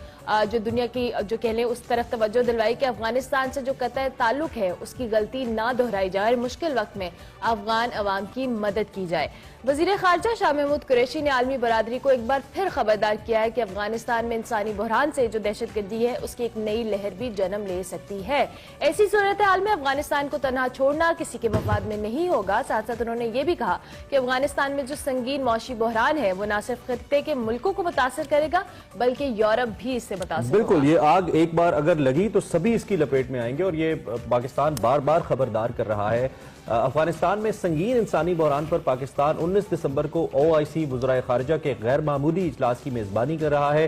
B: जो दुनिया की जो कह लें उस तरफ तवज्जो दिलवाई कि अफगानिस्तान से जो कतई ताल्लुक है उसकी गलती ना दोहराई जाए और मुश्किल वक्त में अफगान अवाम की मदद की जाए। वजीर खारजा शाह महमूद कुरैशी ने आलमी बरादरी को एक बार फिर खबरदार किया है कि अफगानिस्तान में इंसानी बहरान से जो दहशतगर्दी है उसकी एक नई लहर भी जन्म ले सकती है। ऐसी सूरत हाल में अफगानिस्तान को तनहा छोड़ना किसी के मफाद में नहीं होगा। साथ साथ उन्होंने ये भी कहा कि अफगानिस्तान में जो संगीन मौशी बहरान है वो न सिर्फ खत्ते के मुल्कों को मुतासिर करेगा बल्कि यूरोप भी इससे मुतासिर।
A: बिल्कुल, ये आग एक बार अगर लगी तो सभी इसकी लपेट में आएंगे और ये पाकिस्तान बार बार खबरदार कर रहा है। अफगानिस्तान में संगीन इंसानी बहरान पर पाकिस्तान 19 दिसंबर को OIC वज़राए खारजा के गैर मामूली इजलास की मेजबानी कर रहा है।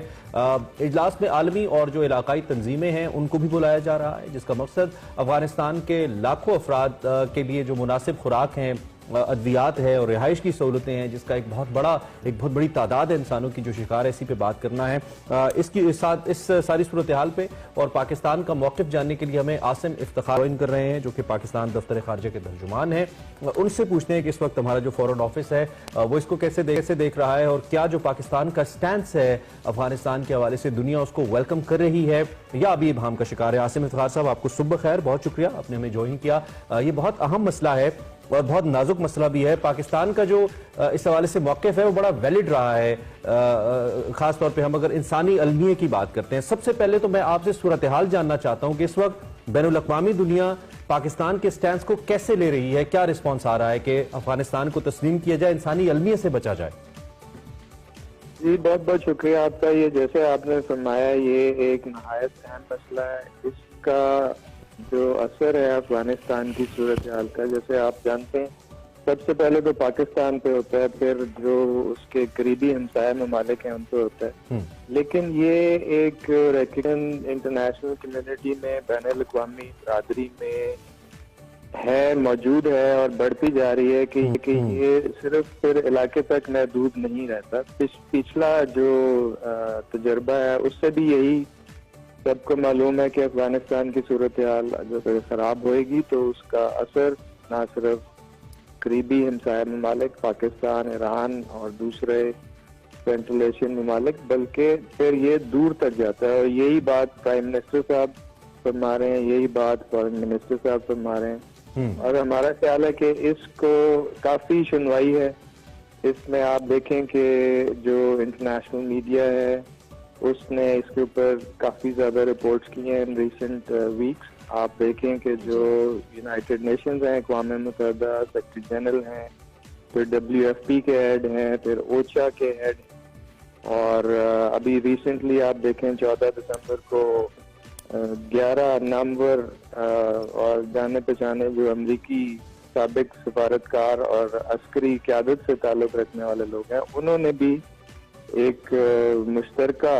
A: इजलास में आलमी और जो इलाकाई तंजीमें हैं उनको भी बुलाया जा रहा है, जिसका मकसद अफगानिस्तान के लाखों अफराद के लिए जो मुनासिब खुराक हैं अद्वियात है और रिहाइश की सहूलतें हैं, जिसका एक बहुत बड़ी तादाद है इंसानों की जो शिकार है, इसी पे बात करना है। इस सारी सूरत हाल पे और पाकिस्तान का मौक़िफ़ जानने के लिए हमें आसिम इफ्तिखार ज्वाइन कर रहे हैं, जो कि पाकिस्तान दफ्तर खारजा के तर्जुमान हैं। उनसे पूछते हैं कि इस वक्त हमारा जो फॉरेन ऑफिस है वो इसको कैसे देख रहा है, और क्या जो पाकिस्तान का स्टैंस है अफगानिस्तान के हवाले से दुनिया उसको वेलकम कर रही है या अभी इबहम का शिकार है। आसिम इफ्तिखार साहब, आपको सुबह खैर, बहुत शुक्रिया आपने हमें ज्वाइन किया। ये बहुत अहम मसला है और बहुत नाजुक मसला भी है। पाकिस्तान का जो इस हवाले से मौक़िफ़ है वो बड़ा वैलिड रहा है, खास तौर पे हम अगर इंसानी अलमिये की बात करते हैं। सबसे पहले तो मैं आपसे सूरत हाल जानना चाहता हूं कि इस वक्त बैनुल अक़वामी दुनिया पाकिस्तान के स्टैंड को कैसे ले रही है, क्या रिस्पॉन्स आ रहा है कि अफगानिस्तान को तस्लीम किया जाए, इंसानी अलमिये से बचा जाए।
F: जी बहुत बहुत शुक्रिया आपका। ये जैसे आपने फरमाया, ये एक नहायत अहम मसला है। इसका जो असर है अफगानिस्तान की सूरत हाल का, जैसे आप जानते हैं, सबसे पहले तो पाकिस्तान पे होता है, फिर जो उसके करीबी हमसाया ममालिक हैं उन पे होता है। लेकिन ये एक रेकग्नाइज्ड इंटरनेशनल कम्युनिटी में, बैनुल अक़वामी बरादरी में है, मौजूद है और बढ़ती जा रही है कि ये सिर्फ फिर इलाके तक महदूद नहीं रहता। पिछला जो तजर्बा है उससे भी यही सबको मालूम है कि अफगानिस्तान की सूरत हाल जब खराब होएगी तो उसका असर ना सिर्फ करीबी हमसाया ममालिक पाकिस्तान, ईरान और दूसरे सेंट्रल एशियन ममालिक, बल्कि फिर ये दूर तक जाता है। और यही बात प्राइम मिनिस्टर साहब फरमा रहे हैं, यही बात फॉरेन मिनिस्टर साहब फरमा रहे हैं। और हमारा ख्याल है कि इसको काफी सुनवाई है। इसमें आप देखें कि जो इंटरनेशनल मीडिया है उसने इसके ऊपर काफी ज्यादा रिपोर्ट्स की हैं इन रिसेंट वीक्स। आप देखें कि जो यूनाइटेड नेशंस हैं, अक़वाम मुत्तहिदा सेक्रेटरी जनरल हैं, फिर WFP के हेड हैं, फिर ओचा के हेड, और अभी रिसेंटली आप देखें 14 दिसंबर को 11 नामवर और जाने पहचाने जो अमरीकी साबिक सफारतकार और अस्करी क़यादत से ताल्लुक रखने वाले लोग हैं, उन्होंने भी एक मुश्तरका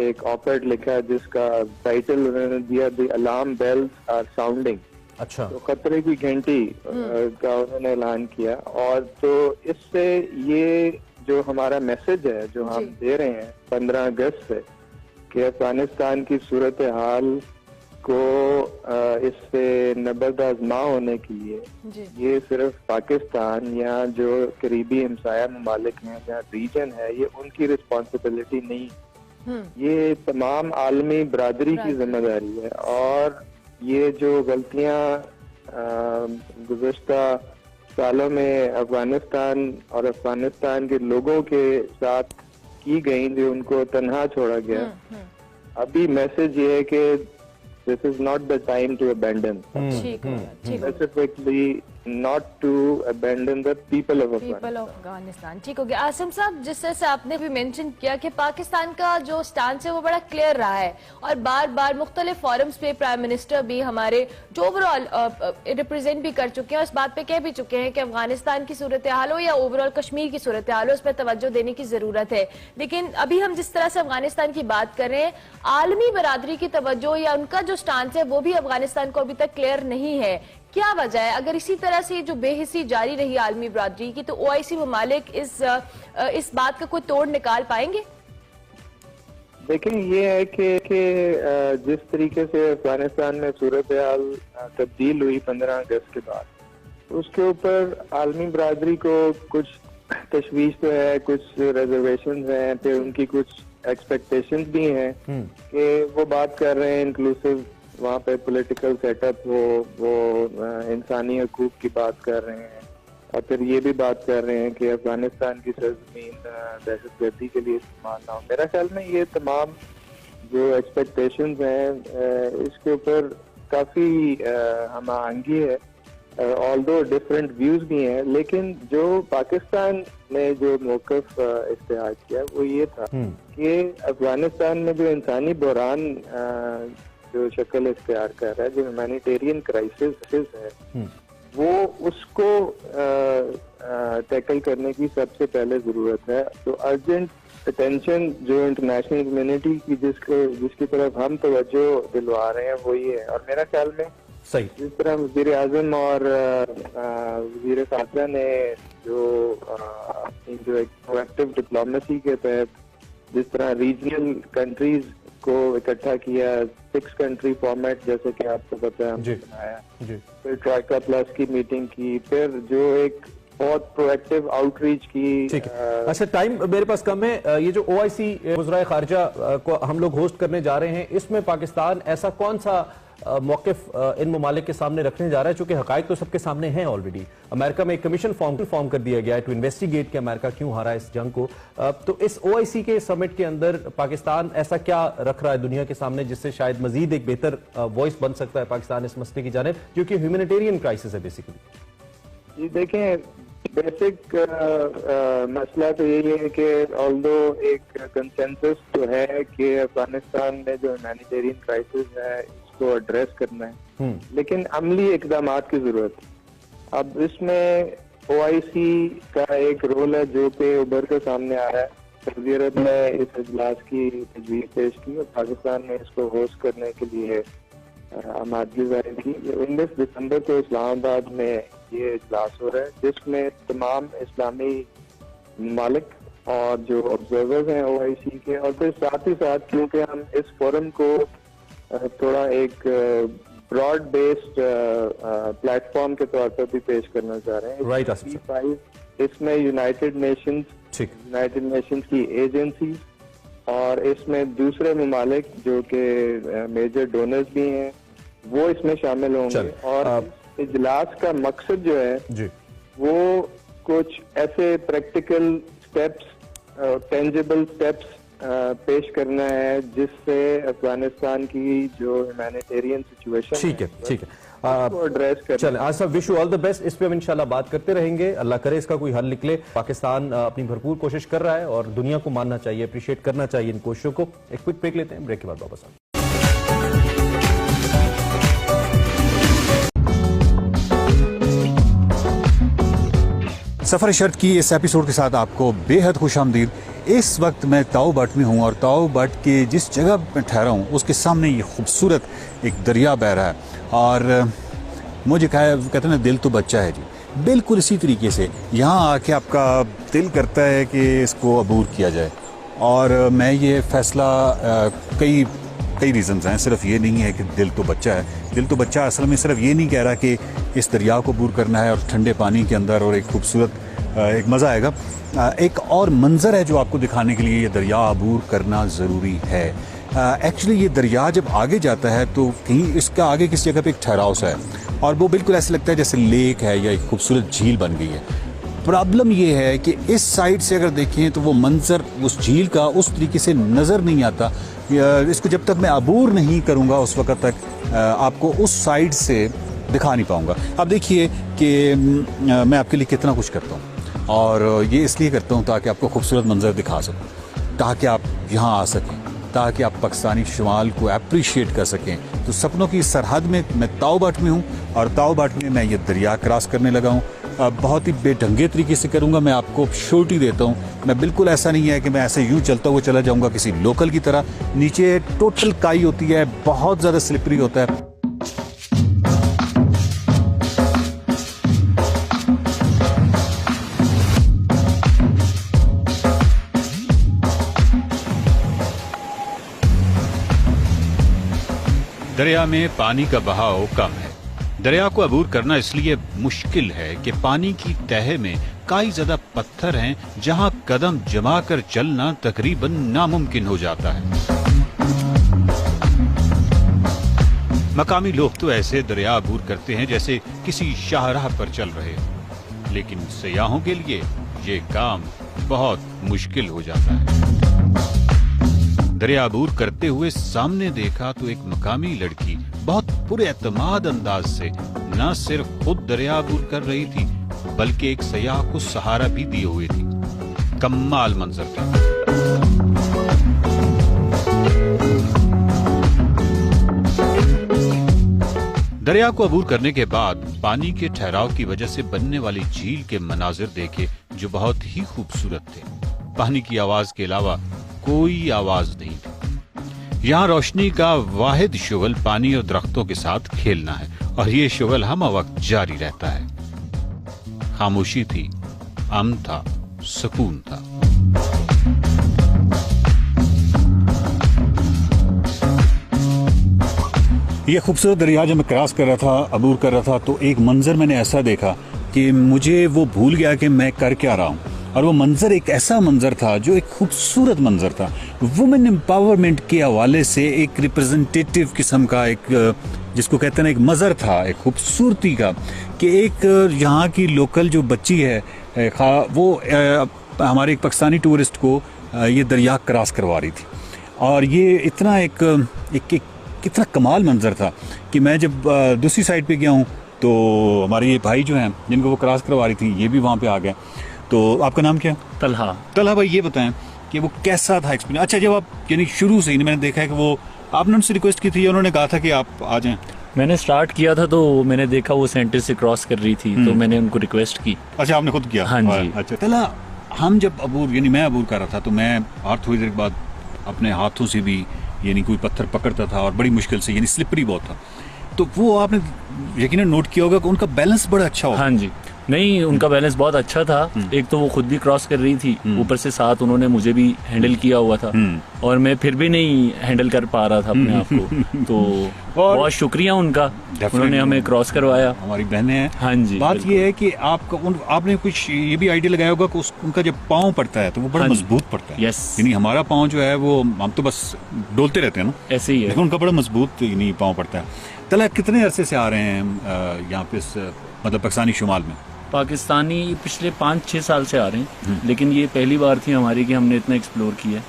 F: एक ऑपेड लिखा है जिसका टाइटल उन्होंने दिया the alarm bells are sounding.
A: अच्छा,
F: तो खतरे की घंटी का उन्होंने ऐलान किया। और तो इससे ये जो हमारा मैसेज है जो हम दे रहे हैं 15 अगस्त से कि अफगानिस्तान की सूरत हाल को इससे नबर्द आज़मा होने के लिए ये सिर्फ पाकिस्तान या जो करीबी हमसाया ममालिक हैं या रीजन है, ये उनकी रिस्पॉन्सिबिलिटी नहीं, ये तमाम आलमी बरादरी की जिम्मेदारी है। और ये जो गलतियां गुज़श्ता सालों में अफगानिस्तान और अफगानिस्तान के लोगों के साथ की गई, जो उनको तन्हा छोड़ा गया, अभी मैसेज ये है कि this is not the time to abandon. Specifically not to abandon the people of
B: Afghanistan. ठीक हो गया। आसिम साहब, जिस तरह से आपने भी मेंशन किया कि पाकिस्तान का जो स्टांस है वो बड़ा क्लियर रहा है और बार बार मुख्तलिफ फोरम्स पे प्राइम मिनिस्टर भी हमारे जो ओवरऑल रिप्रेजेंट भी कर चुके हैं और इस बात पे कह भी चुके हैं कि अफगानिस्तान की सूरत हाल हो या ओवरऑल कश्मीर की सूरत हाल हो, उस पर तवज्जो देने की जरूरत है। लेकिन अभी हम जिस तरह से अफगानिस्तान की बात कर रहे हैं, आलमी बरादरी की तवज्जो या उनका जो स्टांस है वो भी अफगानिस्तान को अभी तक क्लियर नहीं है। क्या वजह है? अगर इसी तरह से जो बेहिसी जारी रही आलमी बरादरी की, तो OIC ममालिक इस बात का कोई तोड़ निकाल पाएंगे?
F: देखें, ये है कि जिस तरीके से अफगानिस्तान में सूरत हाल तब्दील हुई 15 अगस्त के बाद, उसके ऊपर आलमी बरादरी को कुछ तशवीश तो है, कुछ रिजर्वेशन हैं, फिर उनकी कुछ एक्सपेक्टेशंस भी हैं कि वो बात कर रहे हैं इंक्लूसिव वहाँ पे पॉलिटिकल सेटअप हो, वो इंसानी हकूक की बात कर रहे हैं, और फिर ये भी बात कर रहे हैं कि अफगानिस्तान की सरजमीन दहशतगर्दी के लिए इस्तेमाल ना हो। मेरा ख्याल में ये तमाम जो एक्सपेक्टेशंस हैं इसके ऊपर काफ़ी हम आहंगी है, ऑल्दो डिफरेंट व्यूज भी हैं, लेकिन जो पाकिस्तान ने जो मौक़िफ़ इख्तियार किया वो ये था कि अफगानिस्तान में जो इंसानी बहरान जो शक्ल इख्तियार कर रहा है, जो ह्यूमैनिटेरियन क्राइसिस है, वो उसको टैकल करने की सबसे पहले जरूरत है। तो अर्जेंट अटेंशन जो इंटरनेशनल कम्युनिटी की जिसकी तरफ हम तवज्जो दिलवा रहे हैं वो ये है। और मेरा ख्याल में
A: सही।
F: जिस तरह वज़ीर आज़म और वज़ीर ख़ारजा ने जो एक प्रोएक्टिव डिप्लोमेसी के तहत जिस तरह रीजनल कंट्रीज को इकट्ठा किया, 6 कंट्री फॉर्मेट जैसे कि आपको पता है हमने बनाया, फिर ट्राइका प्लस की मीटिंग की, फिर जो एक बहुत प्रोएक्टिव आउटरीच की।
A: ठीक है, अच्छा टाइम मेरे पास कम है। ये जो OIC वज़राए ख़ारजा को हम लोग होस्ट करने जा रहे हैं, इसमें पाकिस्तान ऐसा कौन सा मौक़िफ़ इन ममालिक के सामने रखने जा रहा है? चूंकि हक़ाइक़ तो सबके सामने हैं ऑलरेडी। अमेरिका में एक कमीशन फॉर्म कर दिया गया है टू इन्वेस्टिगेट कि अमेरिका क्यों हारा इस जंग को। तो इस OIC के समिट के अंदर पाकिस्तान ऐसा क्या रख रहा है दुनिया के सामने जिससे शायद मजीद एक बेहतर वॉइस बन सकता है पाकिस्तान इस मसले की जानिब, जो कि ह्यूमैनिटेरियन क्राइसिस है बेसिकली?
F: जी देखें, बेसिक मसला तो यही है कि ऑल्दो एक कंसेंसस तो है कि अफगानिस्तान में जो ह्यूमैनिटेरियन क्राइसिस है इसको एड्रेस करना है, लेकिन अमली इकदाम की जरूरत है। अब इसमें OIC का एक रोल है जो कि उभर के सामने आ रहा है। सऊदी अरब ने इस इजलास की तजवीज़ पेश की और पाकिस्तान में इसको होस्ट करने के लिए आमादगी जाहिर की। 19 दिसंबर को इस्लामाबाद में ये इजलास हो रहा है, जिसमें तमाम इस्लामी ममालिक और जो ऑब्जर्वर्स हैं OIC के, और फिर साथ ही साथ क्योंकि हम इस फोरम को थोड़ा एक ब्रॉड बेस्ड प्लेटफॉर्म के तौर पर भी पेश करना चाह रहे हैं।
A: राइट आसिफ,
F: इसमें यूनाइटेड नेशंस की एजेंसी और इसमें दूसरे ममालिक जो कि मेजर डोनर्स भी हैं वो इसमें शामिल होंगे। और इजलास का मकसद जो है वो कुछ ऐसे प्रैक्टिकल स्टेप्स, टेंजिबल स्टेप्स पेश करना है जिससे अफगानिस्तान की जो ह्यूमैनिटेरियन सिचुएशन
A: ठीक है
F: एड्रेस कर।
A: चलें Asif, wish you all the best. इस पे हम इंशाल्लाह बात करते रहेंगे, अल्लाह करे इसका कोई हल निकले। पाकिस्तान अपनी भरपूर कोशिश कर रहा है और दुनिया को मानना चाहिए, अप्रिशिएट करना चाहिए इन कोशिशों को। एक क्विक ब्रेक लेते हैं, ब्रेक के बाद वापस आते हैं।
E: सफर शर्त की इस एपिसोड के साथ आपको बेहद खुशामदीद। इस वक्त मैं ताऊ बट में हूँ और ताऊ बट के जिस जगह मैं ठहरा हूँ उसके सामने ये खूबसूरत एक दरिया बह रहा है और मुझे कहते हैं दिल तो बच्चा है जी। बिल्कुल इसी तरीके से यहाँ आके आपका दिल करता है कि इसको अबूर किया जाए। और मैं ये फैसला कई रीज़न्स हैं, सिर्फ ये नहीं है कि दिल तो बच्चा है। दिल तो बच्चा असल में सिर्फ ये नहीं कह रहा कि इस दरिया को अबूर करना है और ठंडे पानी के अंदर और एक खूबसूरत एक मज़ा आएगा। एक और मंज़र है जो आपको दिखाने के लिए ये दरिया अबूर करना ज़रूरी है। एक्चुअली ये दरिया जब आगे जाता है तो कहीं इसका आगे किसी जगह पे एक ठहराव सा है और वो बिल्कुल ऐसे लगता है जैसे लेक है या एक खूबसूरत झील बन गई है। प्रॉब्लम ये है कि इस साइड से अगर देखें तो वो मंजर उस झील का उस तरीके से नज़र नहीं आता। इसको जब तक मैं अबूर नहीं करूँगा उस वक्त तक आपको उस साइड से दिखा नहीं पाऊँगा। अब देखिए कि मैं आपके लिए कितना कुछ करता हूँ और ये इसलिए करता हूँ ताकि आपको खूबसूरत मंजर दिखा सकूँ, ताकि आप यहाँ आ सकें, ताकि आप पाकिस्तानी शुमाल को अप्रिशिएट कर सकें। तो सपनों की सरहद में मैं ताऊ बट में हूँ और ताऊ बट में मैं ये दरिया क्रॉस करने लगा हूँ। बहुत ही बेढंगे तरीके से करूँगा, मैं आपको श्योरिटी देता हूँ। मैं बिल्कुल ऐसा नहीं है कि मैं ऐसे यूँ चलता हुआ चला जाऊँगा किसी लोकल की तरह। नीचे टोटल काई होती है, बहुत ज़्यादा स्लिपरी होता है। दरिया में पानी का बहाव कम है। दरिया को अबूर करना इसलिए मुश्किल है कि पानी की तह में कई ज्यादा पत्थर हैं जहां कदम जमा कर चलना तकरीबन नामुमकिन हो जाता है। मकामी लोग तो ऐसे दरिया अबूर करते हैं जैसे किसी शाहराह पर चल रहे हो, लेकिन सयाहों के लिए ये काम बहुत मुश्किल हो जाता है। दरिया अबूर करते हुए सामने देखा तो एक मकामी लड़की बहुत पूरे एतमाद अंदाज से न सिर्फ खुद दरिया अबूर कर रही थी बल्कि एक सयाह को सहारा भी दिए हुए थी। कमाल मंजर था। दरिया को अबूर करने के बाद पानी के ठहराव की वजह से बनने वाली झील के मनाजिर देखे जो बहुत ही खूबसूरत थे। पानी की आवाज के अलावा कोई आवाज नहीं थी। यहाँ रोशनी का वाहिद शुगल पानी और दरख्तों के साथ खेलना है और ये शुगल हम वक्त जारी रहता है। खामोशी थी, अमन था, सुकून था। ये खूबसूरत दरिया जब मैं क्रॉस कर रहा था, अबूर कर रहा था, तो एक मंजर मैंने ऐसा देखा कि मुझे वो भूल गया कि मैं कर क्या रहा हूँ। और वो मंजर एक ऐसा मंजर था जो एक खूबसूरत मंजर था। वुमेन एम्पावरमेंट के हवाले से एक रिप्रेजेंटेटिव किस्म का एक, जिसको कहते हैं ना, एक मज़र था, एक खूबसूरती का, कि एक यहाँ की लोकल जो बच्ची है वो हमारे एक पाकिस्तानी टूरिस्ट को ये दरिया क्रॉस करवा रही थी। और ये इतना एक कितना कमाल मंजर था कि मैं जब दूसरी साइड पे गया हूँ तो हमारे ये भाई जो हैं जिनको वो क्रॉस करवा रही थी, ये भी वहाँ पे आ गए। तो आपका नाम क्या? तलहा भाई, ये बताएं कि वो कैसा था एक्सपीरियंस? अच्छा, जब आप यानी शुरू से ही मैंने देखा है कि वो आपने उनसे रिक्वेस्ट की थी, उन्होंने कहा था कि आप आ जाएं।
G: मैंने स्टार्ट किया था तो मैंने देखा वो सेंटर से क्रॉस कर रही थी, तो मैंने उनको रिक्वेस्ट की।
E: अच्छा, आपने खुद किया?
G: हाँ जी।
E: अच्छा, तलहा, हम जब अबूर यानी मैं अबूर कर रहा था तो मैं और थोड़ी देर बाद अपने हाथों से भी यानी कोई पत्थर पकड़ता था और बड़ी मुश्किल से, यानी स्लिपरी बहुत था। तो वो आपने यकीनन नोट किया होगा कि उनका बैलेंस बड़ा अच्छा होगा।
G: हाँ जी, नहीं, उनका बैलेंस बहुत अच्छा था। एक तो वो खुद भी क्रॉस कर रही थी, ऊपर से साथ उन्होंने मुझे भी हैंडल किया हुआ था, और मैं फिर भी नहीं हैंडल कर पा रहा था अपने आप को। तो बहुत शुक्रिया उनका, उन्होंने हमें क्रॉस करवाया।
E: हमारी बहनें हैं।
G: हाँ जी।
E: बात ये है कि आपने कुछ ये भी आइडिया लगाया होगा कि उनका जब पाँव पड़ता है तो वो बड़ा मजबूत पड़ता है।
G: यस।
E: यानी हमारा पाँव जो है वो, हम तो बस डोलते रहते हैं ना,
G: ऐसे ही है,
E: लेकिन उनका बड़ा मजबूत यानी पाँव पड़ता है। तला, कितने अरसे से आ रहे हैं यहाँ पे मतलब पाकिस्तानी शुमाल में?
G: पाकिस्तानी पिछले 5-6 साल से आ रहे हैं, लेकिन ये पहली बार थी हमारी कि हमने इतना एक्सप्लोर किया।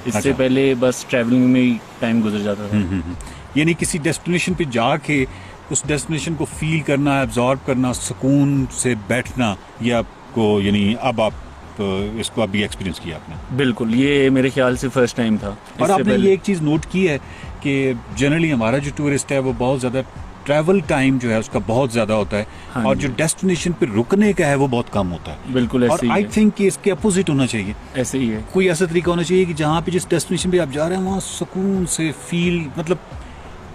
G: इससे
E: अच्छा।
G: पहले बस ट्रैवलिंग में ही टाइम गुजर जाता था।
E: यानी किसी डेस्टिनेशन पे जाके उस डेस्टिनेशन को फील करना, एब्जॉर्ब करना, सुकून से बैठना, ये आपको यानी अब आप इसको अभी एक्सपीरियंस किया आपने?
G: बिल्कुल, ये मेरे ख्याल से फर्स्ट टाइम था।
E: और आपने ये एक चीज़ नोट की है कि जनरली हमारा जो टूरिस्ट है वो बहुत ज़्यादा ट्रैवल टाइम जो है उसका बहुत ज़्यादा होता है।
G: हाँ,
E: और जो डेस्टिनेशन पे रुकने का है वो बहुत कम होता है।
G: बिल्कुल ऐसे
E: और
G: ही
E: आई
G: है।
E: थिंक कि इसके अपोजिट होना चाहिए।
G: ऐसे ही है,
E: कोई ऐसा तरीका होना चाहिए कि जहाँ पे जिस डेस्टिनेशन पे आप जा रहे हैं वहाँ सुकून से फील, मतलब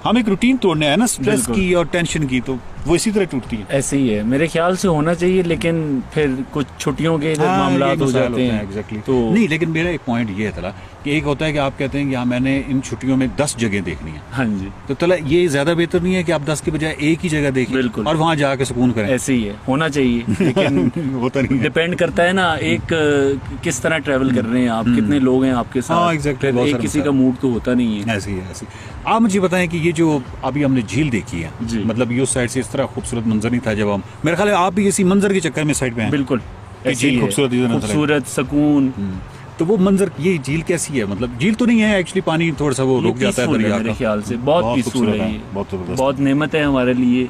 E: हम एक रूटीन तोड़ने आए ना स्ट्रेस की और टेंशन की, तो वो इसी तरह टूटती है।
G: ऐसे ही है, मेरे ख्याल से होना चाहिए, लेकिन फिर कुछ छुट्टियों के मामला हो जाते हैं।
E: एग्जैक्टली।
G: तो
E: नहीं, लेकिन मेरा एक पॉइंट ये है तला कि एक होता है कि आप कहते हैं कि हाँ मैंने इन छुट्टियों में 10 जगह देखनी है।
G: हाँ जी,
E: तो तला ये ज्यादा बेहतर नहीं है कि आप 10 के बजाय एक ही जगह देखें?
G: बिल्कुल।
E: और वहाँ जाके सुकून करें?
G: ऐसे ही है, होना चाहिए, लेकिन
E: होता नहीं है।
G: डिपेंड करता है ना, एक किस तरह ट्रैवल कर रहे हैं आप, कितने लोग हैं आपके साथ।
E: हाँ, exactly, बहुत
G: एक
E: सारे
G: किसी का मूड तो होता नहीं है।
E: ऐसी है, ऐसी। आप मुझे बताएं कि ये जो अभी हमने झील देखी है,
G: जी।
E: मतलब ये उस साइड से इस तरह खूबसूरत मंजर नहीं था जब हम, मेरे ख्याल है आप भी इसी मंजर के चक्कर में साइड पे हैं।
G: बिल्कुल, ऐसे
E: झील
G: ही है,
E: खूबसूरत इधर नजर आई।
G: खूबसूरत, सुकून।
E: तो वो मंजर, ये झील कैसी है? मतलब झील तो नहीं है एक्चुअली, पानी थोड़ा सा वो रुक जाता है दरिया
G: मेरे
E: का।
G: ख्याल से बहुत पीसफुल
E: खूबसूरत
G: है ये,
E: बहुत जबरदस्त।
G: बहुत नेमत है हमारे लिए।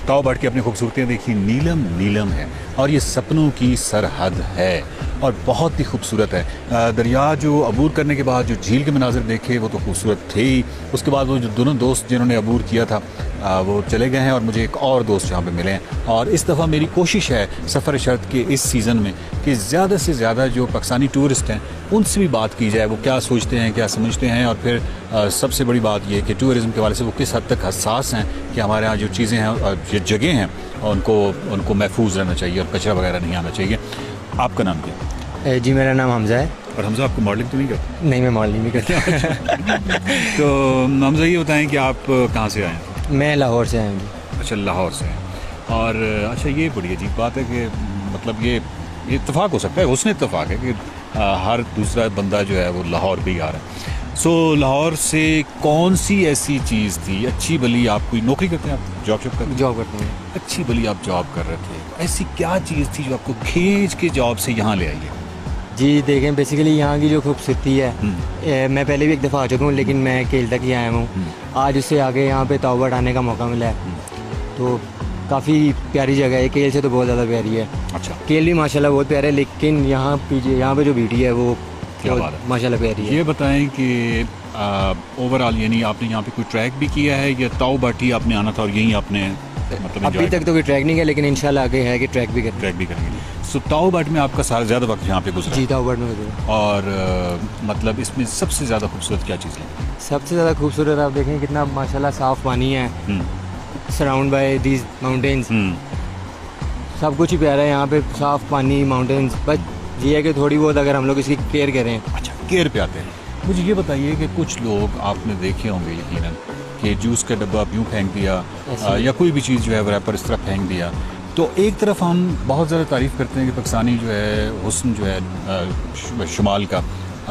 E: ताओ बैठ के अपनी खूबसूरतियाँ देखी, नीलम नीलम है और ये सपनों की सरहद है और बहुत ही खूबसूरत है। दरिया जो अबूर करने के बाद जो झील के मनाजिर देखे वो तो खूबसूरत थे ही। उसके बाद वो जो दोनों दोस्त जिन्होंने अबूर किया था वो चले गए हैं और मुझे एक और दोस्त यहाँ पे मिले हैं। और इस दफ़ा मेरी कोशिश है सफ़र शर्त के इस सीज़न में कि ज़्यादा से ज़्यादा जो पाकिस्तानी टूरिस्ट हैं उनसे भी बात की जाए, वो क्या सोचते हैं, क्या समझते हैं, और फिर सबसे बड़ी बात ये कि टूरिज़म के वाले से वो किस हद तक हसास हैं कि हमारे यहाँ जो चीज़ें हैं और जो जगह हैं उनको महफूज रहना चाहिए और कचरा वगैरह नहीं आना चाहिए। आपका नाम क्या?
H: जी, मेरा नाम हमजा है।
E: और हमजा, आपको मॉडलिंग तो नहीं करते?
H: नहीं, मैं मॉडलिंग नहीं करता।
E: तो हमजा ये बताएं कि आप कहाँ से आए हैं?
H: मैं लाहौर से आया हूँ।
E: अच्छा, लाहौर से हैं। और अच्छा, ये बड़ी अजीब बात है कि मतलब ये इत्तेफाक हो सकता है, उसने इत्तेफाक है कि हर दूसरा बंदा जो है वो लाहौर पे ही आ रहा है। सो लाहौर से कौन सी ऐसी चीज़ थी अच्छी भली? आप कोई नौकरी करते हैं, आप जॉब करते हैं?
H: जॉब करते हैं।
E: अच्छी भली आप जॉब कर रहे थे, ऐसी क्या चीज़ थी जो आपको खींच के जॉब से यहाँ ले आई है?
H: जी देखें, बेसिकली यहाँ की जो खूबसूरती है, मैं पहले भी एक दफ़ा आ चुका हूँ, लेकिन मैं केल तक ही आया हूँ। आज उससे आगे यहाँ पे ताओबट आने का मौका मिला है, तो काफ़ी प्यारी जगह है। केल से तो बहुत ज़्यादा प्यारी है।
E: अच्छा,
H: केल भी माशाल्लाह बहुत प्यारा है, लेकिन यहाँ पे जो ब्यूटी है वो
E: क्या बात है,
H: माशाल्लाह प्यारी है।
E: ये बताएं कि ओवरऑल यानी आपने यहाँ पे कोई ट्रैक भी किया है या ताओबट ही आपने आना था और यहीं आपने मतलब
H: अभी तक तो कोई ट्रैक नहीं किया, लेकिन इंशाल्लाह आगे है कि ट्रैक भी
E: करेंगे? सो ताओ बाट में आपका सारा ज़्यादा वक्त यहाँ पे गुजरा?
H: जी ताओ बाट में गुजरा।
E: और मतलब इसमें सबसे ज़्यादा खूबसूरत क्या चीज़ है?
H: सबसे ज़्यादा खूबसूरत आप देखें कितना माशाल्लाह साफ़ पानी है, सराउंड बाय दीज माउंटेन्स, सब कुछ ही प्यारा है यहाँ पे, साफ़ पानी, माउंटेन्स। बस ये है कि थोड़ी बहुत अगर हम लोग इसकी केयर करें।
E: अच्छा, केयर पे आते हैं। मुझे ये बताइए कि कुछ लोग आपने देखे होंगे यकीनन कि जूस का डब्बा यूँ फेंक दिया या कोई भी चीज़ जो है रैपर इस तरह फेंक दिया। तो एक तरफ हम बहुत ज़्यादा तारीफ़ करते हैं कि पाकिस्तानी जो है हुस्न जो है शुमाल का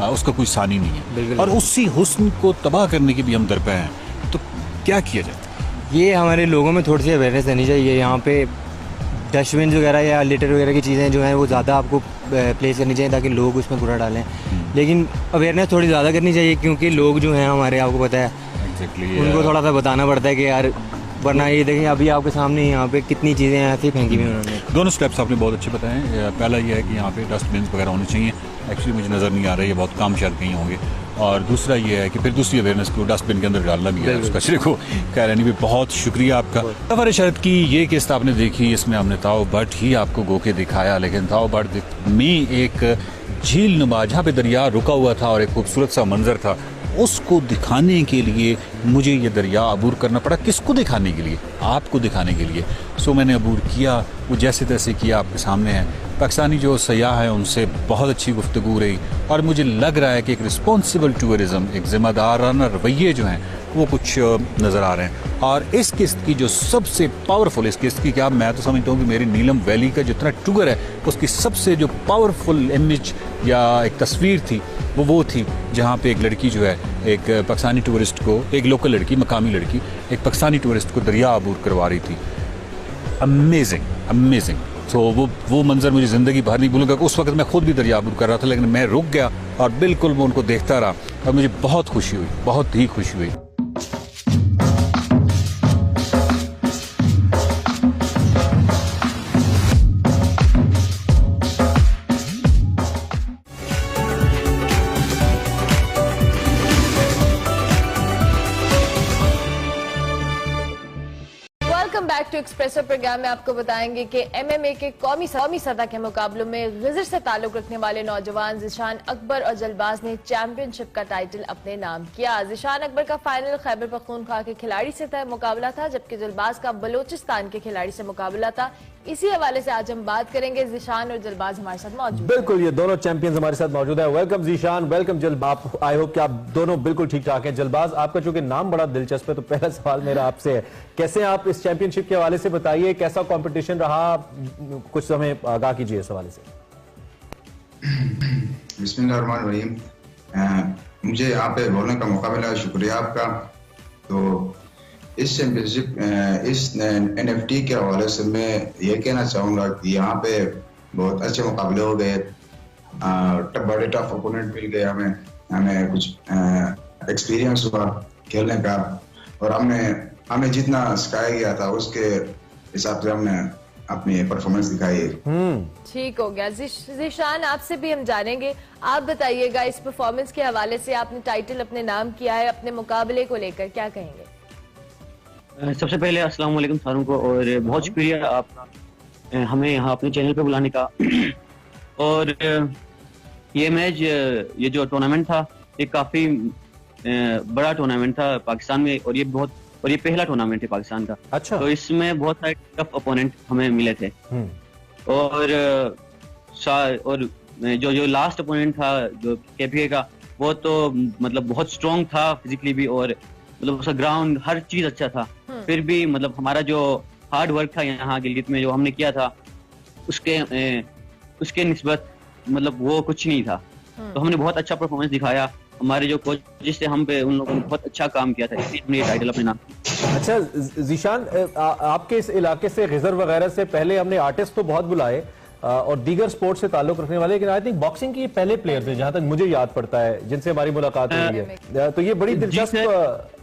E: उसका कोई सानी नहीं है, और उसी हुस्न को तबाह करने की भी हम दरपे हैं। तो क्या किया जाए?
H: ये हमारे लोगों में थोड़ी सी अवेयरनेस देनी चाहिए। यहाँ पे डस्टबिन वगैरह या लिटर वगैरह की चीज़ें जो हैं वो ज़्यादा आपको प्लेस करनी चाहिए ताकि लोग उसमें कूड़ा डालें। लेकिन अवेयरनेस थोड़ी ज़्यादा करनी चाहिए क्योंकि लोग जो हैं हमारे, आपको पता है, उनको थोड़ा सा बताना पड़ता है कि यार, वरना ये देखें अभी आपके सामने यहाँ पे कितनी चीज़ें ऐसी फेंकी हुई उन्होंने।
E: दोनों स्टेप्स आपने बहुत अच्छे बताए। पहला ये है कि यहाँ पे डस्टबिन वगैरह होने चाहिए, एक्चुअली मुझे नज़र नहीं आ रहा है, ये बहुत कम शायद कहीं होंगे। और दूसरा ये है कि फिर दूसरी अवेयरनेस को डस्टबिन के अंदर डालना भी है उस कचरे को। खैर यानी भी बहुत शुक्रिया आपका। सफर शरद की ये किस्त आपने देखी, इसमें हमने ताओ बट ही आपको गोके दिखाया, लेकिन ताओ बट में एक झील नुमा जहाँ पे दरिया रुका हुआ था और एक खूबसूरत सा मंजर था, उसको दिखाने के लिए मुझे ये दरिया अबूर करना पड़ा। किसको दिखाने के लिए? आपको दिखाने के लिए। सो मैंने अबूर किया, वो जैसे तैसे किया, आपके सामने है। पाकिस्तानी जो सयाह हैं उनसे बहुत अच्छी गुफ्तगू रही, और मुझे लग रहा है कि एक रिस्पॉन्सिबल टूरिज़म, एक ज़िम्मेदाराना रवैये जो हैं वो कुछ नज़र आ रहे हैं। और इस किस्त की जो सबसे पावरफुल, इस किस्त की क्या, मैं तो समझता हूँ कि मेरी नीलम वैली का जितना टूर है उसकी सबसे जो पावरफुल इमेज या एक तस्वीर थी वो थी जहाँ पे एक लड़की जो है, एक पाकिस्तानी टूरिस्ट को, एक लोकल लड़की, मकामी लड़की, एक पाकिस्तानी टूरिस्ट को दरिया अबूर करवा रही थी। Amazing, amazing. तो वो मंजर मुझे ज़िंदगी भर नहीं भूलूंगा। उस वक्त मैं खुद भी दरिया अबूर कर रहा था, लेकिन मैं रुक गया और बिल्कुल मैं उनको देखता रहा, और मुझे बहुत खुशी हुई, बहुत ही खुशी हुई।
B: बैक टू एक्सप्रेसो प्रोग्राम में आपको बताएंगे कि एमएमए के कौमी सतह के मुकाबलों में गिजर से ताल्लुक रखने वाले नौजवान ज़िशान अकबर और जलबाज ने चैंपियनशिप का टाइटल अपने नाम किया। ज़िशान अकबर का फाइनल खैबर पख्तूनख्वा के खिलाड़ी से तय मुकाबला था, जबकि जलबाज का बलोचिस्तान के खिलाड़ी से मुकाबला था। इसी हवाले से आज हम बात करेंगे। ज़िशान और जलबाज हमारे साथ मौजूद हैं।
A: बिल्कुल, ये दोनों चैंपियंस हमारे साथ मौजूद है। Welcome Zeeshan, welcome Jalbaz. I hope कि आप दोनों बिल्कुल ठीक ठाक हैं। जलबाज, आपका चूंकि नाम बड़ा दिलचस्प है, तो पहला सवाल मेरा आपसे है, कैसे आप इस चैंपियनशिप के हवाले से बताइए, कैसा कंपटीशन रहा, कुछ समय आगाह कीजिए इस हवाले से।
I: बिस्मिल्लाहिर्रहमानिर्रहीम। मुझे यहाँ पे बोलने का मौका मिला, शुक्रिया आपका। तो इस चैंपियनशिप, इस NFT के हवाले से मैं ये कहना चाहूँगा कि यहाँ पे बहुत अच्छे मुकाबले हो गए, बड़े टफ ओपोनेंट मिल गए हमें कुछ एक्सपीरियंस हुआ खेलने का, और हमें जितना सिखाया गया था उसके हिसाब से हमने अपनी परफॉर्मेंस दिखाई है।
B: ठीक हो गया। ज़िशान, आपसे भी हम जानेंगे, आप बताइएगा इस परफॉर्मेंस के हवाले से, आपने टाइटल अपने नाम किया है, अपने मुकाबले को लेकर क्या कहेंगे?
J: सबसे पहले अस्सलाम वालेकुम सारों को, और बहुत शुक्रिया आपका हमें यहाँ अपने चैनल पे बुलाने का। और ये मैच, ये जो टूर्नामेंट था, ये काफ़ी बड़ा टूर्नामेंट था पाकिस्तान में, और ये पहला टूर्नामेंट है पाकिस्तान का।
A: अच्छा।
J: तो इसमें बहुत सारे टफ ओपोनेंट हमें मिले थे, और जो लास्ट ओपोनेंट था जो KPK का, वो तो मतलब बहुत स्ट्रॉन्ग था फिजिकली भी, और मतलब उसका ग्राउंड हर चीज अच्छा था। फिर भी मतलब हमारा जो हार्ड वर्क था यहाँ गिलगित में जो हमने किया था, उसके निस्बत मतलब वो कुछ नहीं था। तो हमने बहुत अच्छा परफॉर्मेंस दिखाया। हमारे जो कोच जिससे हम पे, उन लोगों ने बहुत अच्छा काम किया था, इसलिए हमने ये टाइटल अपने नाम किया।
A: अच्छा ज़िशान, आपके इस इलाके से गिजर वगैरह से पहले हमने आर्टिस्ट तो बहुत बुलाए और दीगर स्पोर्ट्स से ताल्लुक रखने वाले, लेकिन आई थिंक बॉक्सिंग के पहले प्लेयर थे जहां तक मुझे याद पड़ता है, जिनसे हमारी मुलाकात हुई है। तो ये बड़ी दिलचस्प।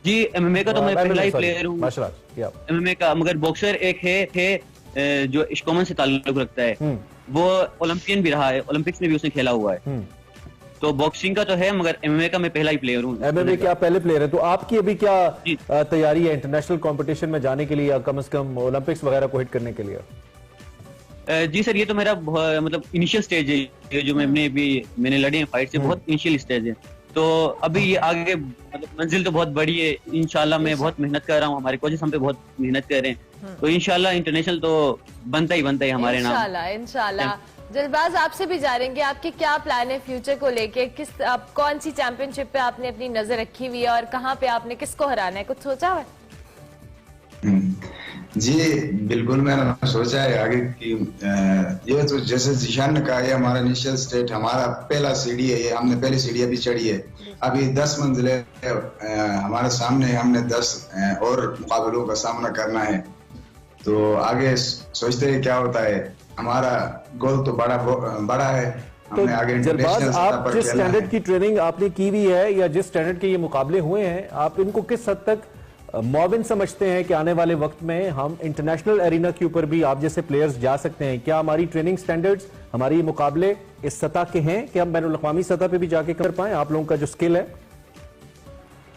A: जी
J: MMA का तो मैं पहला ही प्लेयर हूँ, MMA का। मगर बॉक्सर एक थे जो इश्कोमन से ताल्लुक रखता है, वो ओलंपियन भी रहा है, ओलंपिक्स में भी उसने खेला हुआ है। तो बॉक्सिंग का तो है, मगर MMA का मैं पहला ही प्लेयर हूँ।
A: MMA के आप पहले प्लेयर हैं, तो आपकी अभी क्या तैयारी है इंटरनेशनल कंपटीशन में जाने के लिए या कम से कम ओलंपिक्स वगैरह को हिट करने के लिए?
J: जी सर, ये तो मेरा मतलब इनिशियल स्टेज है, ये जो मैंने लड़े हैं फाइट से, बहुत इनिशियल स्टेज है। तो अभी ये आगे मतलब मंजिल तो बहुत बड़ी है, इंशाल्लाह मैं बहुत मेहनत कर रहा हूँ, हमारे कोचेस हम पे बहुत मेहनत कर रहे हैं, तो इंशाल्लाह इंटरनेशनल तो बनता ही हमारे नाम।
B: इंशाल्लाह। दिलबाज, आपसे भी जानेंगे आपके क्या प्लान है फ्यूचर को लेके, कौन सी चैंपियनशिप पे आपने अपनी नजर रखी हुई है और कहाँ पे आपने किसको हराना है, कुछ सोचा हुआ है?
I: जी बिल्कुल, मैंने सोचा है आगे कि ये तो जैसे जिशान ने कहा, ये हमारा इनिशियल स्टेट, हमारा पहला सीढ़ी है, ये हमने पहली सीढ़ी अभी चढ़ी है, अभी 10 मंजिलें हमारे सामने, हमने 10 और मुकाबलों का सामना करना है। तो आगे सोचते हैं क्या होता है, हमारा गोल तो बड़ा है।
A: तो जरबाज, आप जिस स्टैंडर्ड की ट्रेनिंग आपने की हुई है या जिस स्टैंडर्ड के ये मुकाबले हुए हैं, आप इनको किस हद तक मॉविन समझते हैं कि आने वाले वक्त में हम इंटरनेशनल एरिना के ऊपर भी आप जैसे प्लेयर्स जा सकते हैं? क्या हमारी ट्रेनिंग स्टैंडर्ड्स, हमारी मुकाबले इस सतह के हैं कि हम बैनुल अक़वामी सतह पे भी जाके कर पाएं? आप लोगों का जो स्किल है।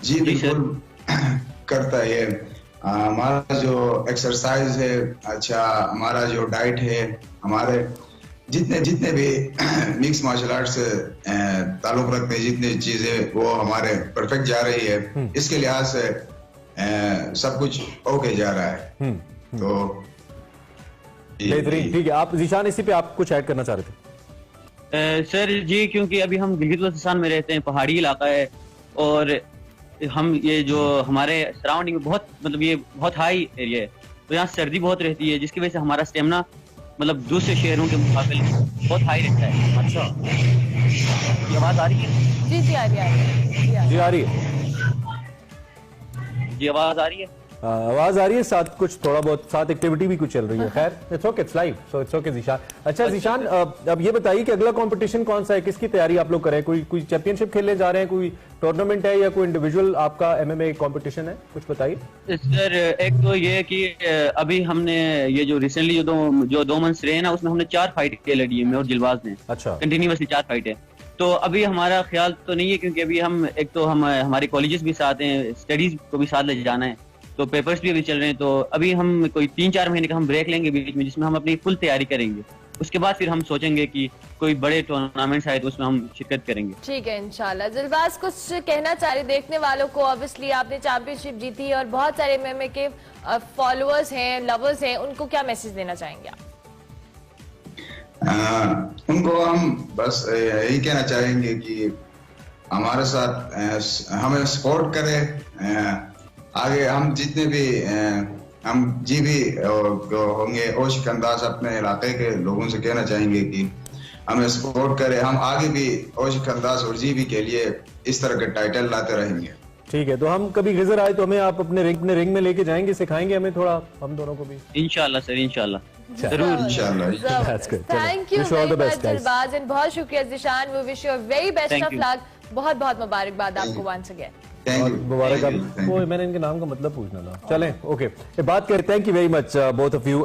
I: जी बिल्कुल करता है, हमारा जो एक्सरसाइज है, अच्छा हमारा जो डाइट है, हमारे जितने भी मिक्स मार्शल आर्ट से ताल्लुक रखते हैं जितनी चीजें, वो हमारे परफेक्ट जा रही है। इसके लिहाज से सब कुछ ओके जा रहा है। तो
A: बेहतरीन, ठीक है। आप ज़ीशान, इसी पे आप कुछ ऐड करना चाह रहे थे?
J: सर जी, क्योंकि अभी हम गिलगित बल्तिस्तान में रहते हैं, पहाड़ी इलाका है, और हम ये जो हमारे सराउंडिंग में बहुत मतलब ये बहुत हाई एरिया है, तो यहाँ सर्दी बहुत रहती है, जिसकी वजह से हमारा स्टेमिना मतलब दूसरे शहरों के मुकाबले बहुत हाई रहता है।
A: अच्छा,
J: ये आवाज आ रही है?
B: जी आ रही है।
A: जी आ रही है।
J: जी आवाज आ रही है?
A: आवाज आ रही है, साथ कुछ थोड़ा बहुत साथ एक्टिविटी भी कुछ चल रही है। खैर, it's okay, it's live, so it's okay Zeeshan. अच्छा ज़ीशान, अब ये बताइए कि अगला कंपटीशन कौन सा है, किसकी तैयारी आप लोग कर रहे हैं? कोई चैंपियनशिप खेलने जा रहे हैं, कोई टूर्नामेंट है या कोई इंडिविजुअल आपका MMA कंपटीशन है? कुछ बताइए
J: सर। एक तो ये कि अभी हमने ये जो रिसेंटली जो 2 मंथ्स रहे ना, उसमें हमने 4 फाइट लड़ी है, मैं और दिलबाज ने।
A: अच्छा,
J: कंटिन्यूसली 4 फाइट है। तो अभी हमारा ख्याल तो नहीं है, क्योंकि अभी हम एक तो हमारे कॉलेजेस भी साथ हैं, स्टडीज को भी साथ ले जाना है, तो पेपर्स भी अभी चल रहे हैं। तो अभी हम कोई 3-4 महीने का हम ब्रेक लेंगे बीच में, जिसमें हम अपनी फुल तैयारी करेंगे। उसके बाद फिर हम सोचेंगे कि कोई बड़े टूर्नामेंट्स आए तो उसमें हम शिरकत करेंगे।
B: ठीक है, इंशाल्लाह। दिलबाज, कुछ कहना चाह रहे देखने वालों को? ऑब्वियसली आपने चैंपियनशिप जीती और बहुत सारे MMA के फॉलोअर्स हैं, लवर्स हैं, उनको क्या मैसेज देना चाहेंगे आप?
I: उनको हम बस यही कहना चाहेंगे कि हमारे साथ हमें सपोर्ट करें। आगे हम जितने भी हम जी भी होंगे, ओशिक अंदाज अपने इलाके के लोगों से कहना चाहेंगे कि हमें सपोर्ट करें। हम आगे भी ओशिक अंदाज और जीबी के लिए इस तरह के टाइटल लाते रहेंगे।
A: ठीक है, तो हम कभी गिजर आए तो हमें आप अपने रिंग में लेके जाएंगे, सिखाएंगे हमें थोड़ा, हम दोनों को भी?
J: इंशाल्लाह सर, इंशाल्लाह,
I: जरूर इंशाल्लाह।
B: Thank you very much Dilbaz, and बहुत शुक्रिया Zeeshan. We wish you very best of luck. बहुत बहुत मुबारकबाद आपको वंस अगेन।
A: मुबारक। मैंने इनके नाम का मतलब पूछना था। चलें, ओके, बात करें। Thank you very much both of you.